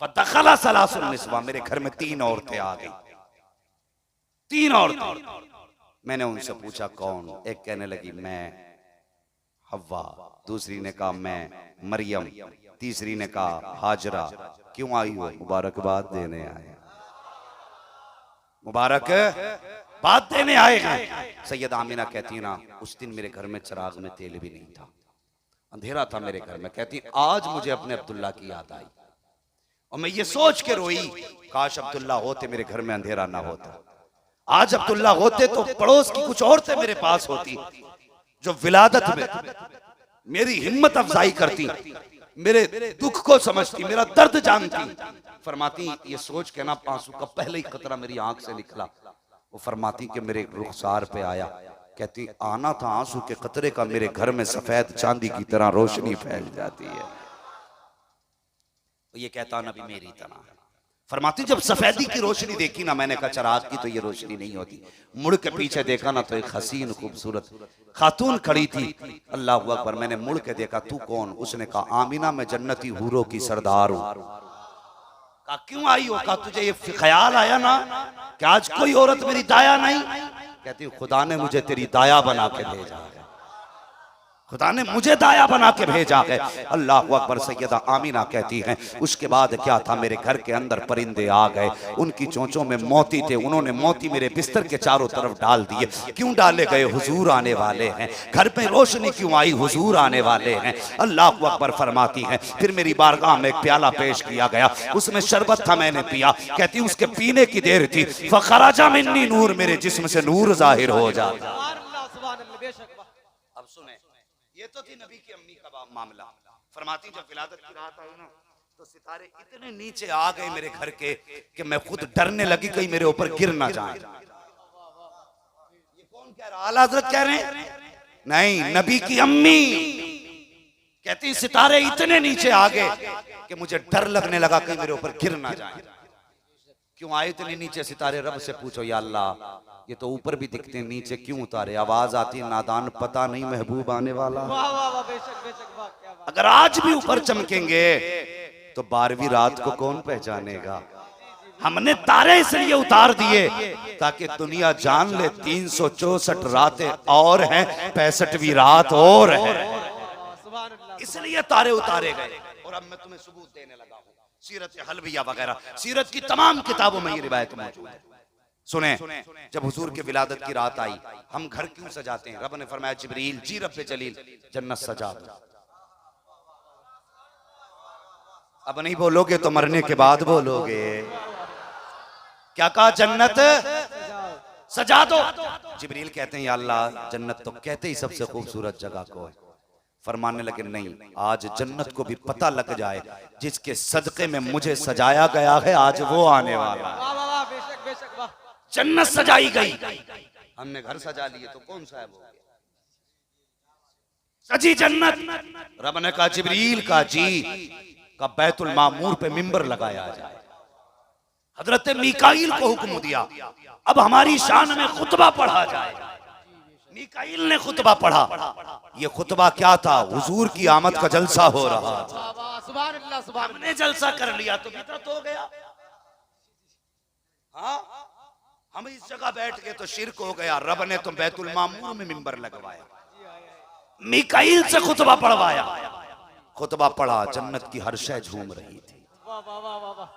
फदखला सलासुल निस्वा, मेरे घर में 3 औरतें आ गई, 3 औरतें। मैंने उनसे पूछा कौन? एक कहने लगी मैं हव्वा, दूसरी ने कहा मैं मरियम, तीसरी ने कहा हाजरा। क्यों आई हो? मुबारकबाद देने आए, मुबारक बात देने आए हैं। सैयद आमिना कहती ना, उस दिन मेरे घर में चिराग में तेल भी नहीं था, अंधेरा था मेरे घर में। कहती आज मुझे अपने अब्दुल्ला की याद आई और मैं ये सोच के रोई, काश अब्दुल्ला होते मेरे घर में अंधेरा ना होता। आज अब्दुल्ला होते तो पड़ोस की कुछ औरतें मेरे पास होती जो विलादत में मेरी हिम्मत अफजाई करती, मेरे दुख को समझती, मेरा दर्द जानती। फरमाती ये सोच के ना आंसू का पहले ही कतरा मेरी आंख से निकला। वो फरमाती कि मेरे रुखसार पे आया। कहती आना था आंसू के कतरे का, मेरे घर में सफेद चांदी की तरह रोशनी फैल जाती है। तो ये कहता नबी मेरी तरह। फरमाती जब सफेदी की रोशनी देखी ना, मैंने कहा चिराग की तो ये रोशनी नहीं होती। मुड़ के पीछे देखा ना तो एक हसीन खूबसूरत खातून खड़ी थी। अल्लाह अकबर। मैंने मुड़ के देखा, तू कौन? उसने कहा आमिना, मैं जन्नती हूरों की सरदार हूं। कहा क्यों आई हो? कहा तुझे ये ख्याल आया ना कि आज कोई औरत मेरी दाया नहीं? कहती खुदा ने मुझे तेरी दाया बना के भेजा है, खुदा ने मुझे दाया बना के भेजा है। अल्लाह अकबर। सैयदा आमीना कहती हैं उसके बाद क्या था, मेरे घर के अंदर परिंदे आ गए, उनकी चोंचों में मोती थे, उन्होंने मोती मेरे बिस्तर के चारों तरफ डाल दिए। क्यों डाले गए? हुजूर आने वाले हैं। घर में रोशनी क्यों आई? हुजूर आने वाले हैं। अल्लाह अकबर। फरमाती हैं फिर मेरी बारगाह में एक प्याला पेश किया गया, उसमें शरबत था, मैंने पिया। कहती उसके पीने की देर थी, फखराजा मिन्नी नूर, मेरे जिस्म से नूर जाहिर हो जाता। अब सुने, ये तो थी नबी की अम्मी का मामला। फरमाती जब विलादत की रात आई ना तो सितारे इतने नीचे आ गए मेरे घर के कि मैं खुद डरने लगी कहीं मेरे ऊपर गिर ना जाए। ये कौन कह रहा? आला हज़रत कह रहे हैं? नहीं, नबी की अम्मी कहती सितारे इतने नीचे आ गए कि मुझे डर लगने लगा कहीं मेरे ऊपर गिर ना जाए। क्यों आए इतने नीचे सितारे? रब से पूछो या अल्लाह ये तो ऊपर भी दिखते हैं, नीचे क्यों उतारे? आवाज आती है नादान, पता नहीं महबूब आने वाला। वाह वाह वाह, बेशक बेशक, वाह क्या बात। अगर आज भी ऊपर चमकेंगे तो 12वीं रात को कौन पहचानेगा? हमने तारे इसलिए उतार दिए ताकि दुनिया जान ले 364 रातें और हैं, 65वीं रात और है, सुभान अल्लाह। इसलिए तारे उतारे गए। और अब मैं तुम्हें सबूत देने लगा हूं, सीरत हलविया वगैरह, सीरत की तमाम किताबों में ये रिवायत मौजूद है। सुने, जब हुजूर के विलादत की रात आई, हम घर क्यों सजाते हैं? रब ने फरमाया जिब्रील जी रब्बे जलील जन्नत सजा दो। अब नहीं बोलोगे तो मरने के बाद बोलोगे। क्या कहा? जन्नत सजा दो। जिब्रील कहते हैं या अल्लाह, जन्नत तो कहते ही सबसे खूबसूरत जगह को है। फरमाने लगे नहीं, आज जन्नत को भी पता लग जाए जिसके सदके में मुझे सजाया गया है, आज वो आने वाला है। वाह वाह वाह, बेशक बेशक, वाह। जन्नत सजाई गई, हमने घर सजा लिए तो कौन सा है वो? सजी जन्नत। रब ने कहा जिब्रील का जी का बैतुल मामूर पे मिंबर लगाया जाए। हजरत मीकाईल को हुक्म दिया अब हमारी शान में खुतबा पढ़ा जाए। मीकाईल ने खुतबा पढ़ा। ये खुतबा क्या था? हुजूर की आमद का जलसा हो रहा था। वाह वाह, सुभान अल्लाह सुभान। हमने जलसा कर लिया तो बिदअत हो गया। हाँ, हम इस जगह बैठ गए तो शिरक हो गया। रब ने तो बैतुल मामूर में मिंबर लगवाया, मीकाईल से खुतबा पढ़वाया। खुतबा पढ़ा, जन्नत की हर शय झूम रही थी, वाह वाह वाह वाह वाह।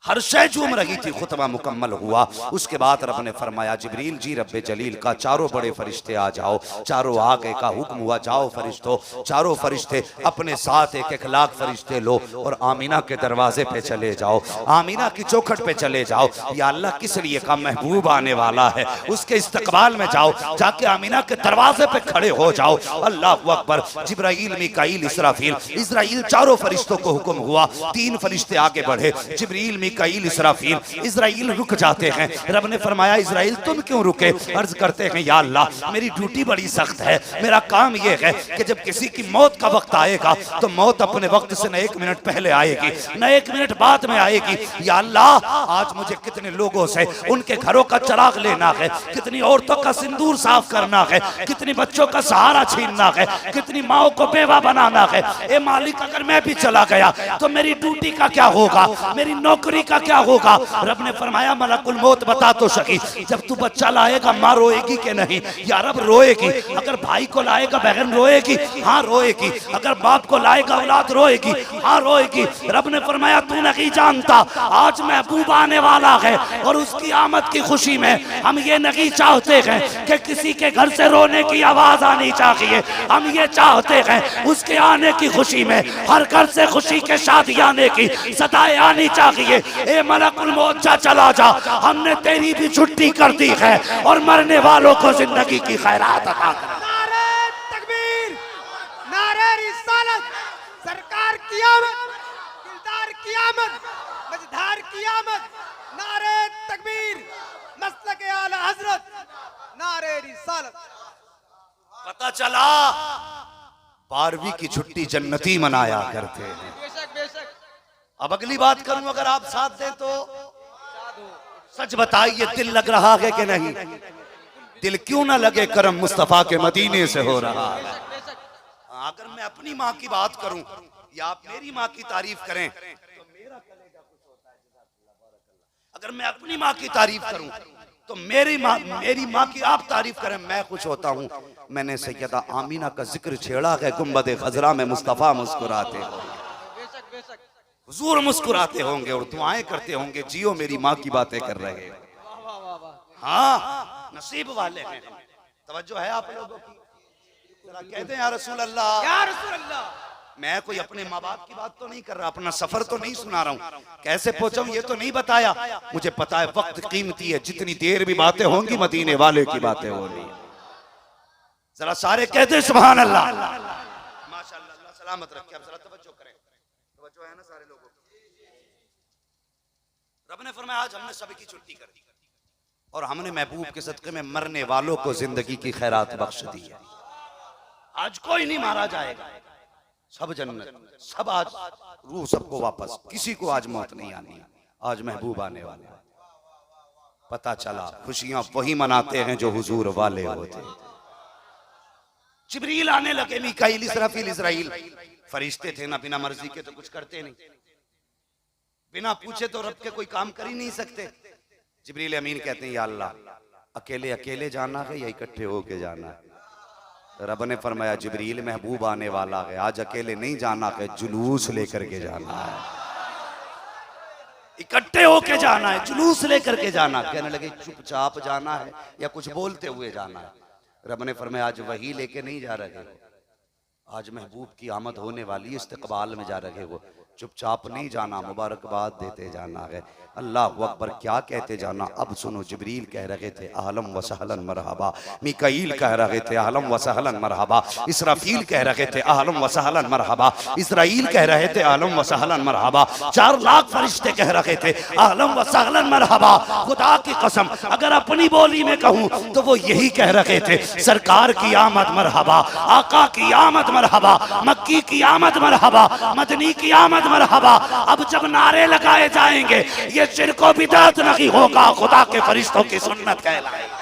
हर शय झूम रही थी। खुतबा मुकम्मल हुआ। उसके बाद रब ने फरमाया जिब्रील जी रब्बे जलील का चारों बड़े फरिश्ते आ जाओ। चारों आ गए का हुक्म हुआ, जाओ फरिश्तों। चारों फरिश्ते अपने साथ 1-1 लाख फरिश्ते लो और आमीना के दरवाजे पे चले जाओ, आमीना की चौखट पे चले जाओ। या अल्लाह किस लिए का महबूब आने वाला है, उसके इस्तकबाल में जाओ, जाके आमीना के दरवाजे पे खड़े हो जाओ। अल्लाह अकबर। जिब्राईल मीकाईल इसराफील, इजराइल चारों फरिश्तों को हुक्म हुआ। 3 फरिश्ते आगे बढ़े, जिब्रील मीकाईल इसराफील। इजराइल रुक जाते हैं। रब ने फरमाया इजराइल तुम क्यों रुके? अर्ज करते हैं या अल्लाह मेरी ड्यूटी बड़ी सख्त है। मेरा काम यह है कि जब किसी की मौत का वक्त आएगा तो मौत अपने वक्त से न 1 मिनट पहले आएगी न 1 मिनट बाद में आएगी। या अल्लाह आज मुझे कितने लोगों से उनके घरों का चिराग लेना है, कितनी औरतों का सिंदूर साफ करना है, कितनी बच्चों का सहारा छीनना है, कितनी माओ को बेवा बनाना है। ए मालिक अगर मैं भी चला गया तो मेरी ड्यूटी का क्या होगा, मेरी नौकरी का क्या होगा? रब ने फरमाया मलकुल मौत बता तो सकी, जब तू बच्चा लाएगा माँ रोएगी कि नहीं? या रब रोएगी। अगर भाई को लाएगा बहन रोएगी? हाँ रोएगी। अगर बाप को लाएगा औलाद रोएगी? हाँ रोएगी। रब ने फरमाया तू नहीं जानता आज महबूब आने वाला है और उसकी आमद की खुशी में हम ये नहीं चाहते हैं कि किसी के घर से रोने की आवाज आनी चाहिए। हम ये चाहते हैं उसके आने की खुशी में हर घर से खुशी के शादी आने की सदाएं आनी चाहिए। ए मलकुल मौत जा चला जा, हमने तेरी भी छुट्टी कर दी है और मरने वालों को जिंदगी की खैरात अता कर। नारे तकबीर, नारे रिसालत, सरकार की आमद, दिलदार की आमद, मझधार की आमद। नारे तकबीर, मसलक आला हजरत, नारे रिसालत। पता चला 12वीं की छुट्टी जन्नती मनाया करते हैं। बेशक बेशक। अब अगली बात करूं, अगर आप साथ दें तो सच बताइए दिल लग रहा है कि नहीं? दिल क्यों ना लगे, करम मुस्तफा के मदीने से हो रहा है। अगर मैं अपनी माँ की बात करूं या आप मेरी माँ की तारीफ करें तो मेरा कलेजा खुश होता है। अगर मैं अपनी माँ की तारीफ करूं तो मेरी माँ की आप तारीफ करें मैं खुश होता हूं। मैंने सैयदा आमीना का जिक्र छेड़ा है, गुंबद खजरा में मुस्तफा मुस्कुराते हैं। हुजूर मुस्कुराते होंगे और दुआएं करते होंगे, जियो मेरी माँ की बातें कर रहे हैं। हाँ नसीब वाले हैं। तवज्जो है आप लोगों की? जरा कहते हैं या रसूल अल्लाह, या रसूल अल्लाह। मैं कोई अपने माँ बाप की बात तो नहीं कर रहा, अपना सफर तो नहीं सुना रहा हूँ, कैसे पहुंचा हूं ये तो नहीं बताया। मुझे पता है वक्त कीमती है, जितनी देर भी बातें होंगी मदीने वाले की बातें होंगी। जरा सारे कहते हैं सुभान अल्लाह। माशाअल्लाह, अल्लाह सलामत रखे। अब जरा तवज्जो करें, तवज्जो है ना सारे लोगों की? रब ने फरमाया आज हमने सभी की छुट्टी कर दी और हमने महबूब के सदक़े में मरने वालों को जिंदगी की खैरात बख्श दी है। आज कोई नहीं मारा जाएगा, सब जन्नत, सब आज रूह सबको वापस, किसी को आज मौत नहीं आनी। आज महबूब आने वाले। पता चला खुशियां वही मनाते हैं जो हुजूर वाले होते। जिब्रील आने लगे, मीकाईल, इसराफील, इजराइल फरिश्ते थे ना, बिना मर्जी के तो कुछ करते नहीं, बिना पूछे तो रब के कोई काम कर ही नहीं सकते। जिब्रील अमीन कहते हैं या अल्लाह, अकेले अकेले जाना है या इकट्ठे होके जाना है? रब ने फरमाया जिब्रील महबूब आने वाला है, आज अकेले नहीं जाना है, जुलूस लेकर के जाना है, इकट्ठे होके जाना है, जुलूस लेकर के जाना। कहने लगे चुपचाप जाना है या कुछ बोलते हुए जाना है? रब ने फरमाया आज वही लेके नहीं जा रहे हो, आज महबूब की आमद होने वाली इस्तकबाल में जा रहे हो, चुपचाप नहीं जाना, मुबारकबाद देते जाना है। अल्लाह अकबर, क्या कहते जाना? अब सुनो, जिब्रील कह रहे थे आहलन व सहलन मरहबा, मीकाईल कह रहे थे आहलन व सहलन मरहबा, इसराफील कह रहे थे आहलन व सहलन मरहबा, इस्राईल कह रहे थे आहलन व सहलन मरहबा, 4 लाख फरिश्ते कह रहे थे आहलन व सहलन मरहबा। खुदा की कसम अगर अपनी बोली में कहूं तो वो यही कह रहे थे, सरकार की आमद मरहबा, आका की आमद मरहबा, मक्की की आमद मरहबा, मदनी की आमद मरहबा। अब जब नारे लगाए जाएंगे ये शिरको बिदअत नहीं होगा, खुदा के फरिश्तों की सुन्नत कहलाएगी।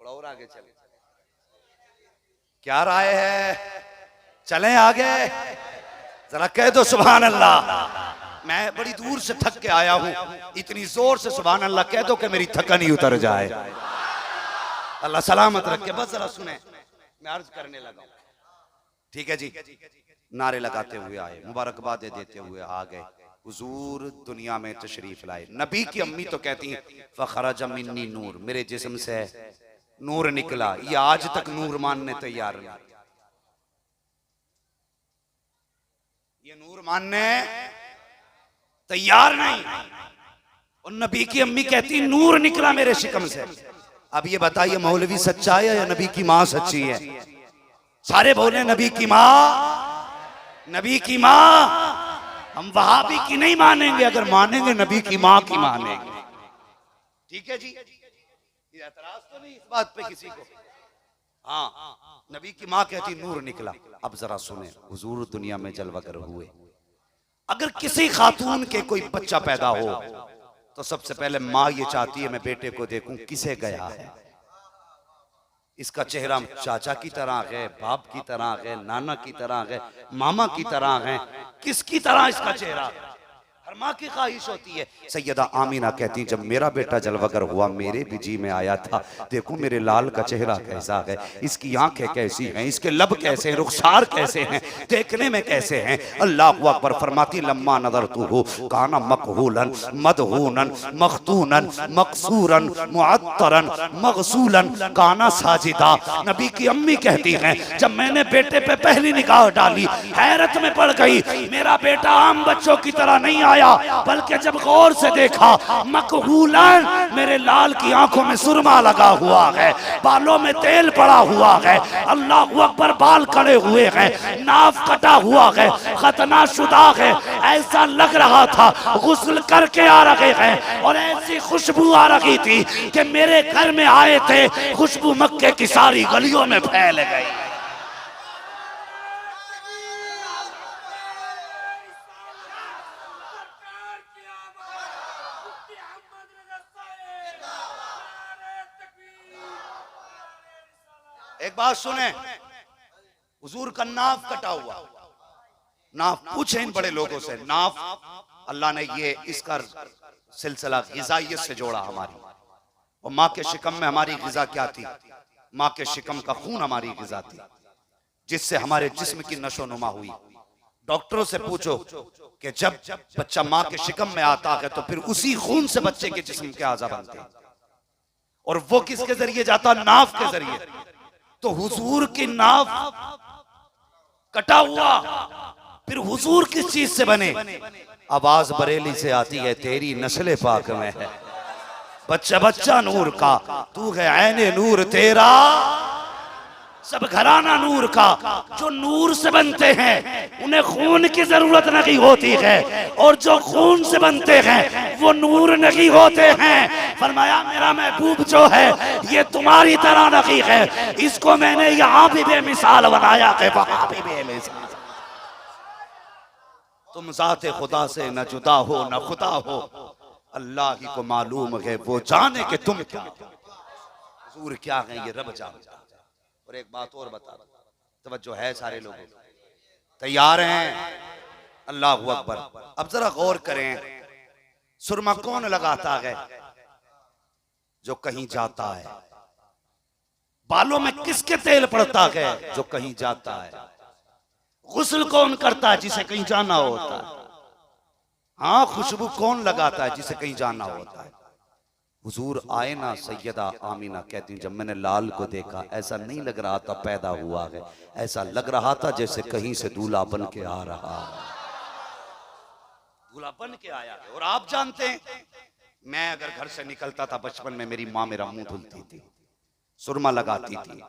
और आगे चले, क्या राय है? चलें आगे? जरा कह दो सुभान अल्लाह। मैं बड़ी दूर से थक के आया हूं, इतनी जोर से सुभान अल्लाह कह दो कि मेरी थकन ही उतर जाए। अल्लाह सलामत रखे। बस जरा सुने, मैं अर्ज करने लगा। ठीक है जी, नारे लगाते हुए आए, मुबारकबादें देते हुए आ गए, हुजूर दुनिया में तशरीफ लाए। नबी की अम्मी तो कहती हैं फखरज मिन्नी नूर, मेरे जिस्म से नूर निकला। ये आज तक नूर मानने तैयार नहीं, ये नूर मानने तैयार नहीं। और नबी की अम्मी कहती नूर निकला मेरे शिकम से। अब ये बताइए मौलवी सच्चा है या नबी की माँ सच्ची है? सारे बोले नबी की माँ, नबी की माँ। हम वहाबी की नहीं मानेंगे, अगर मानेंगे नबी की माँ की मानेंगे। ठीक है जी, एतराज तो नहीं इस बात पे किसी को? हाँ, नबी की माँ कहती नूर निकला। अब जरा सुने, हुजूर दुनिया में जलवागर हुए। अगर किसी खातून के कोई बच्चा पैदा हो तो सबसे पहले माँ ये चाहती है मैं बेटे को देखूं किसे गया है, इसका चेहरा चाचा की तरह है, बाप की तरह है, नाना की तरह है, मामा की तरह है, किसकी तरह इसका चेहरा? हर माँ की ख्वाहिश होती है। सैयदा आमीना कहती जब मेरा बेटा जलवागर हुआ मेरे भी जी में आया था, देखो मेरे लाल का चेहरा कैसा है, इसकी आंखें कैसी हैं, इसके लब कैसे हैं, रुखसार कैसे हैं, देखने में कैसे हैं। अल्लाह अकबर फरमाती लम्मा नज़रतुहु काना मकहूलन मदहूनन मखतूनन मकसूरन मुअत्तरन मगसूलन काना साजिदा। नबी की अम्मी कहती हैं जब मैंने बेटे पे पहली निगाह डाली हैरत में पड़ गई। मेरा बेटा आम बच्चों की तरह नहीं आया, बल्कि जब गौर से देखा मकहूलन, मेरे लाल की आंखों में सुरमा लगा हुआ है, बालों में तेल पड़ा हुआ है, अल्लाह अकबर बाल कड़े हुए हैं, नाफ कटा हुआ है, खतना शुदा है। ऐसा लग रहा था गुस्ल करके आ रहे हैं और ऐसी खुशबू आ रही थी कि मेरे घर में आए थे, खुशबू मक्के की सारी गलियों में फैल गई। एक बात सुने, हुजूर का नाफ कटा हुआ, नाफ पूछे इन बड़े लोगों से, नाफ अल्लाह ने ये इसका सिलसिला गिज़ाइयत से जोड़ा हमारी। और माँ के शिकम में हमारी गिज़ा क्या थी? माँ के शिकम का खून हमारी गिज़ा थी, जिससे हमारे जिस्म की नशोनुमा हुई। डॉक्टरों से पूछो कि जब बच्चा माँ के शिकम में आता है तो फिर उसी खून से बच्चे के जिस्म के आज़ा बनते हैं, और वो किसके जरिए जाता? नाफ के जरिए। तो हुजूर की नाफ कटा हुआ, फिर हुजूर किस चीज से बने? आवाज बरेली से आती है तेरी नस्ल पाक में है, बच्चा बच्चा नूर का, तू है ऐने नूर तेरा सब घराना नूर का, जो नूर से बनते हैं उन्हें खून की जरूरत नहीं होती है, और जो खून से बनते हैं वो नूर नहीं होते हैं। फरमाया मेरा महबूब जो है ये तुम्हारी तरह नहीं है, इसको मैंने यहाँ भी बेमिसाल बनाया है, वहां भी बेमिसाल। तुम जाते खुदा से न जुदा हो न खुदा हो, अल्लाह ही को मालूम है, वो जाने कि तुम क्या हुजूर क्या है ये रब जानता। और एक बात और बता दो, तवज्जो है सारे लोग, तैयार हैं? अल्लाहू अकबर। अब जरा गौर करें, सुरमा कौन लगाता है? जो कहीं जाता है। बालों में किसके तेल पड़ता है? जो कहीं जाता है। गुस्ल कौन करता है? जिसे कहीं जाना होता है। हाँ, खुशबू कौन लगाता है? जिसे कहीं जाना होता है। हुजूर आए ना, सैयदा आमीना कहती जब मैंने लाल को देखा ऐसा नहीं लग रहा था पैदा हुआ है, ऐसा लग रहा था जैसे कहीं से दूल्हा बन के आ रहा है, दूल्हा बन के आया है। और आप जानते हैं, मैं अगर घर से निकलता था बचपन में, मेरी माँ मेरा मुंह धुलती थी, सुरमा लगाती थी,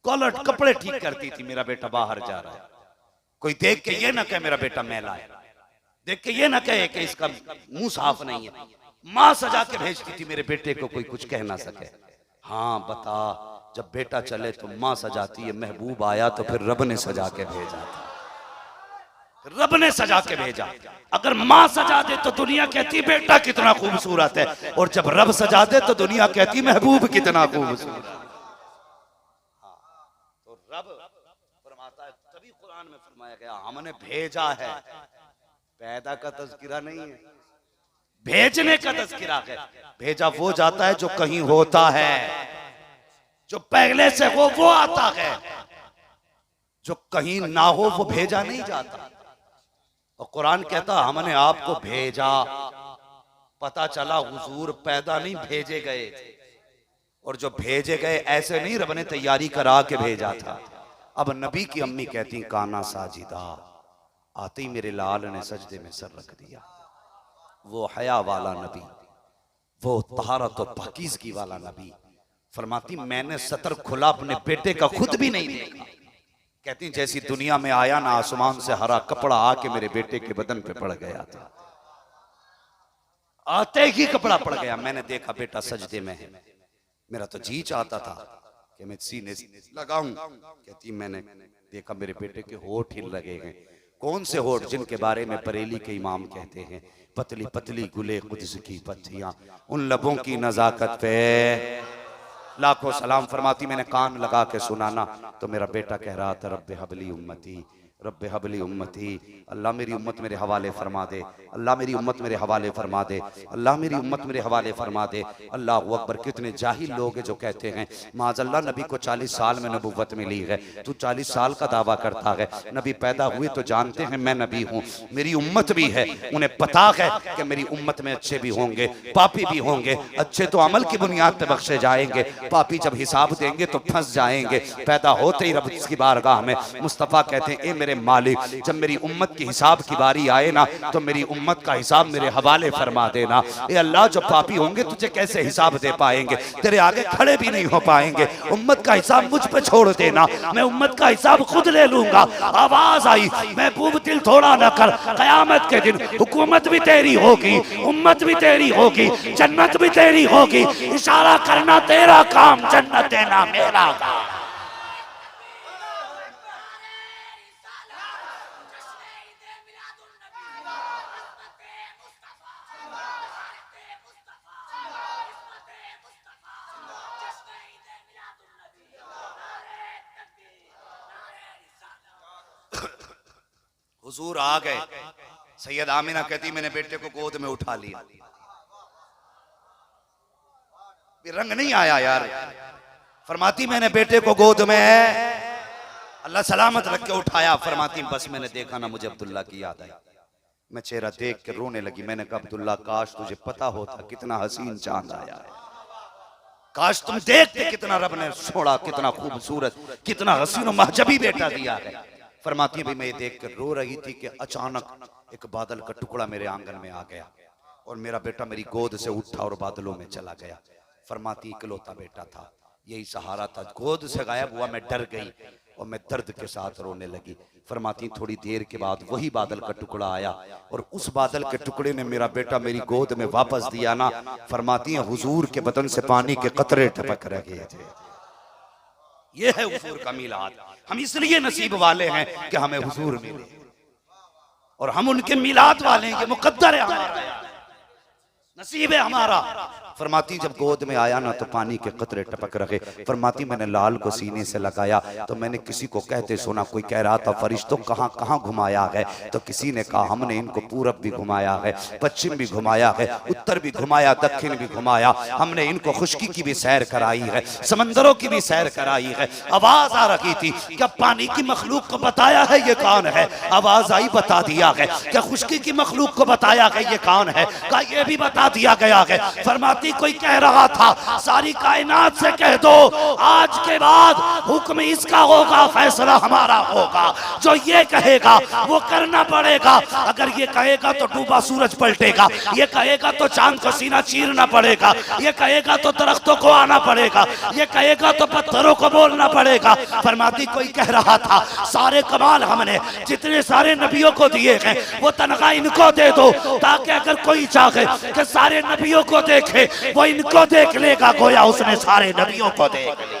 कॉलर कपड़े ठीक करती थी। मेरा बेटा बाहर जा रहा है, कोई देख के ये ना कहे मेरा बेटा मैला है, देख के ये ना कहे कि इसका मुंह साफ नहीं है। माँ सजा के भेजती थी मेरे बेटे को, कोई कुछ कह ना सके। हाँ बता, जब बेटा चले तो माँ सजाती है, महबूब आया तो फिर रब ने सजा के भेजा था, रब ने सजा के भेजा। अगर माँ सजा दे तो दुनिया कहती बेटा कितना खूबसूरत है, और जब रब सजा दे तो दुनिया कहती महबूब कितना खूबसूरत। तो रब फरमाता है, तभी कुरान में फरमाया गया हमने भेजा है, पैदा का तज़किरा नहीं है, भेजने का तज़किरा है। भेजा वो जाता है जो कहीं होता है, जो पहले से हो वो आता है, जो कहीं ना हो वो भेजा नहीं जाता। और कुरान कहता हमने आपको भेजा, पता चला हुजूर पैदा नहीं भेजे गए थे, और जो भेजे गए ऐसे नहीं रब ने तैयारी करा के भेजा था। अब नबी की अम्मी कहती काना साजिदा, आते ही मेरे लाल ने सजदे में सर रख दिया। वो हया वाला नबी, वो तहारत और पाकीज़गी वाला नबी। फरमाती मैंने सतर खुला अपने बेटे का खुद भी नहीं देखा। कहती जैसी दुनिया में आया ना, आसमान से हरा कपड़ा आके मेरे बेटे के बदन पे पड़ गया था, आते ही कपड़ा पड़ गया। मैंने देखा बेटा सजदे में है, मेरा तो जी चाहता था कि मैं सीने लगाऊं। कहती मैंने देखा मेरे बेटे के होठ हिल लगे हैं। कौन से होठ? जिनके बारे में बरेली के इमाम कहते हैं पतली पतली गुले कुद्स की पत्तियां, उन लबों की नजाकत पे लाखों सलाम। फरमाती मैंने कान लगा के सुनाना तो मेरा बेटा कह रहा था रब्बे हबली उम्मती, रब्बे हबली उम्मती, अल्लाह मेरी उम्मत मेरे हवाले फरमा दे, अल्लाह मेरी उम्मत मेरे हवाले फरमा दे, अल्लाह मेरी उम्मत मेरे हवाले फरमा दे। अल्लाह अकबर। कितने जाहिल लोग हैं जो कहते हैं माज़अल्लाह नबी को 40 साल में नबुव्वत मिली है, तू 40 साल का दावा करता है। नबी पैदा हुए तो जानते हैं मैं नबी हूँ, मेरी उम्मत भी है, उन्हें पता है कि मेरी उम्मत में अच्छे भी होंगे पापी भी होंगे। अच्छे तो अमल की बुनियाद पर बख्शे जाएंगे, पापी जब हिसाब देंगे तो फंस जाएंगे। पैदा होते ही रब की बारगाह में मुस्तफ़ा कहते हैं ए मेरे मालिक, जब मेरी उम्मत की हिसाब की बारी आए ना तो मेरी उम्मत का हिसाब मेरे हवाले फरमा देना। ए अल्लाह जो पापी होंगे तुझे कैसे हिसाब दे पाएंगे, तेरे आगे खड़े भी नहीं हो पाएंगे। उम्मत का हिसाब मुझ पे छोड़ देना, मैं उम्मत का हिसाब खुद ले लूंगा। आवाज आई महबूब दिल थोड़ा न कर, कयामत के दिन हुकूमत भी तेरी होगी, उम्मत भी तेरी होगी, जन्नत भी तेरी होगी। इशारा करना तेरा काम, जन्नत देना मेरा काम। हुजूर आ गए। सैयद आमिना कहती मैंने बेटे को गोद में उठा लिया, रंग नहीं आया यार। फरमाती मैंने बेटे को गोद में अल्लाह सलामत रख के उठाया। फरमाती बस मैंने देखा ना मुझे अब्दुल्ला की याद आई, मैं चेहरा देख के रोने लगी। मैंने कहा अब्दुल्ला काश तुझे पता होता कितना हसीन चांद आया है, काश तुम देखते कितना रब ने छोड़ा, कितना खूबसूरत, कितना हसीन और महजबी बेटा दिया है। फरमाती भाई मैं ये देख कर रो रही थी कि अचानक एक बादल का टुकड़ा मेरे आंगन में आ गया और मेरा बेटा मेरी गोद से उठा और बादलों में चला गया। फरमाती इकलौता बेटा था, यही सहारा था। गोद से गायब हुआ, मैं डर गई और मैं दर्द के साथ रोने लगी। फरमाती थोड़ी देर के बाद वही बादल का टुकड़ा आया और उस बादल के टुकड़े ने मेरा बेटा मेरी गोद में वापस दिया ना। फरमाती हैं हुजूर के बदन से पानी के कतरे टपक रहे थे। ये है हुजूर का मिलाद। हम इसलिए नसीब वाले हैं कि हमें हुजूर मिले और हम उनके मिलाद वाले हैं। ये मुकद्दर है हमारा, नसीब है हमारा। फरमाती जब गोद में आया ना तो पानी के कतरे टपक रहे। फरमाती मैंने लाल को सीने से लगाया तो मैंने किसी को कहते सुना, कोई कह रहा था फरिश्तों कहाँ कहाँ घुमाया है, तो किसी ने कहा हमने इनको पूरब भी घुमाया है, पश्चिम भी घुमाया है, उत्तर भी घुमाया, दक्षिण भी घुमाया। हमने इनको खुश्की की भी सैर कराई है, समंदरों की भी सैर कराई है। आवाज आ रही थी क्या पानी की मखलूक को बताया है ये कौन है? आवाज आई बता दिया है। क्या खुश्की की मखलूक को बताया है ये कौन है? क्या ये भी बता दिया गया है। फरमाती कोई कह रहा था सारी कायनात से कह दो आज के बाद हुक्म इसका होगा, फैसला हमारा होगा। जो ये कहेगा वो करना पड़ेगा। अगर ये कहेगा तो डूबा सूरज पलटेगा, ये कहेगा तो चांद को सीना चीरना पड़ेगा, ये कहेगा तो दरख्तों को आना पड़ेगा, ये कहेगा तो पत्थरों को बोलना पड़ेगा। फरमाती कोई कह रहा था सारे कमाल हमने जितने सारे नबियों को दिए हैं वो तनख्वाह इनको दे दो, ताकि अगर कोई चाहे कि सारे नबियों को देखे वो इनको देख लेगा, गोया उसने सारे नबियों को देख लिया।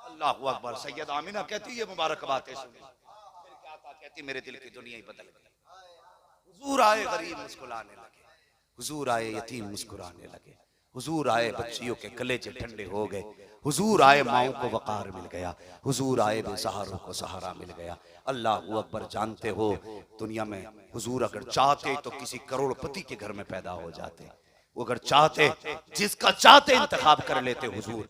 अल्लाहू अकबर। सैयद आमिना कहती है मुबारक बातें सुनी, फिर क्या था कहती मेरे दिल की दुनिया ही बदल गई। हुजूर आए गरीब मुस्कुराने लगे, हुजूर आए यतीम मुस्कुराने लगे, हुजूर आए बच्चियों के कलेजे ठंडे हो गए, हुजूर आए माओ को वकार मिल गया, हुजूर आए बेसहारों को सहारा मिल गया। अल्लाहू अकबर। जानते हो दुनिया में हुजूर अगर चाहते तो किसी करोड़पति के घर में पैदा हो जाते, वो अगर चाहते जिसका चाहते इंतखाब कर लेते हुजूर।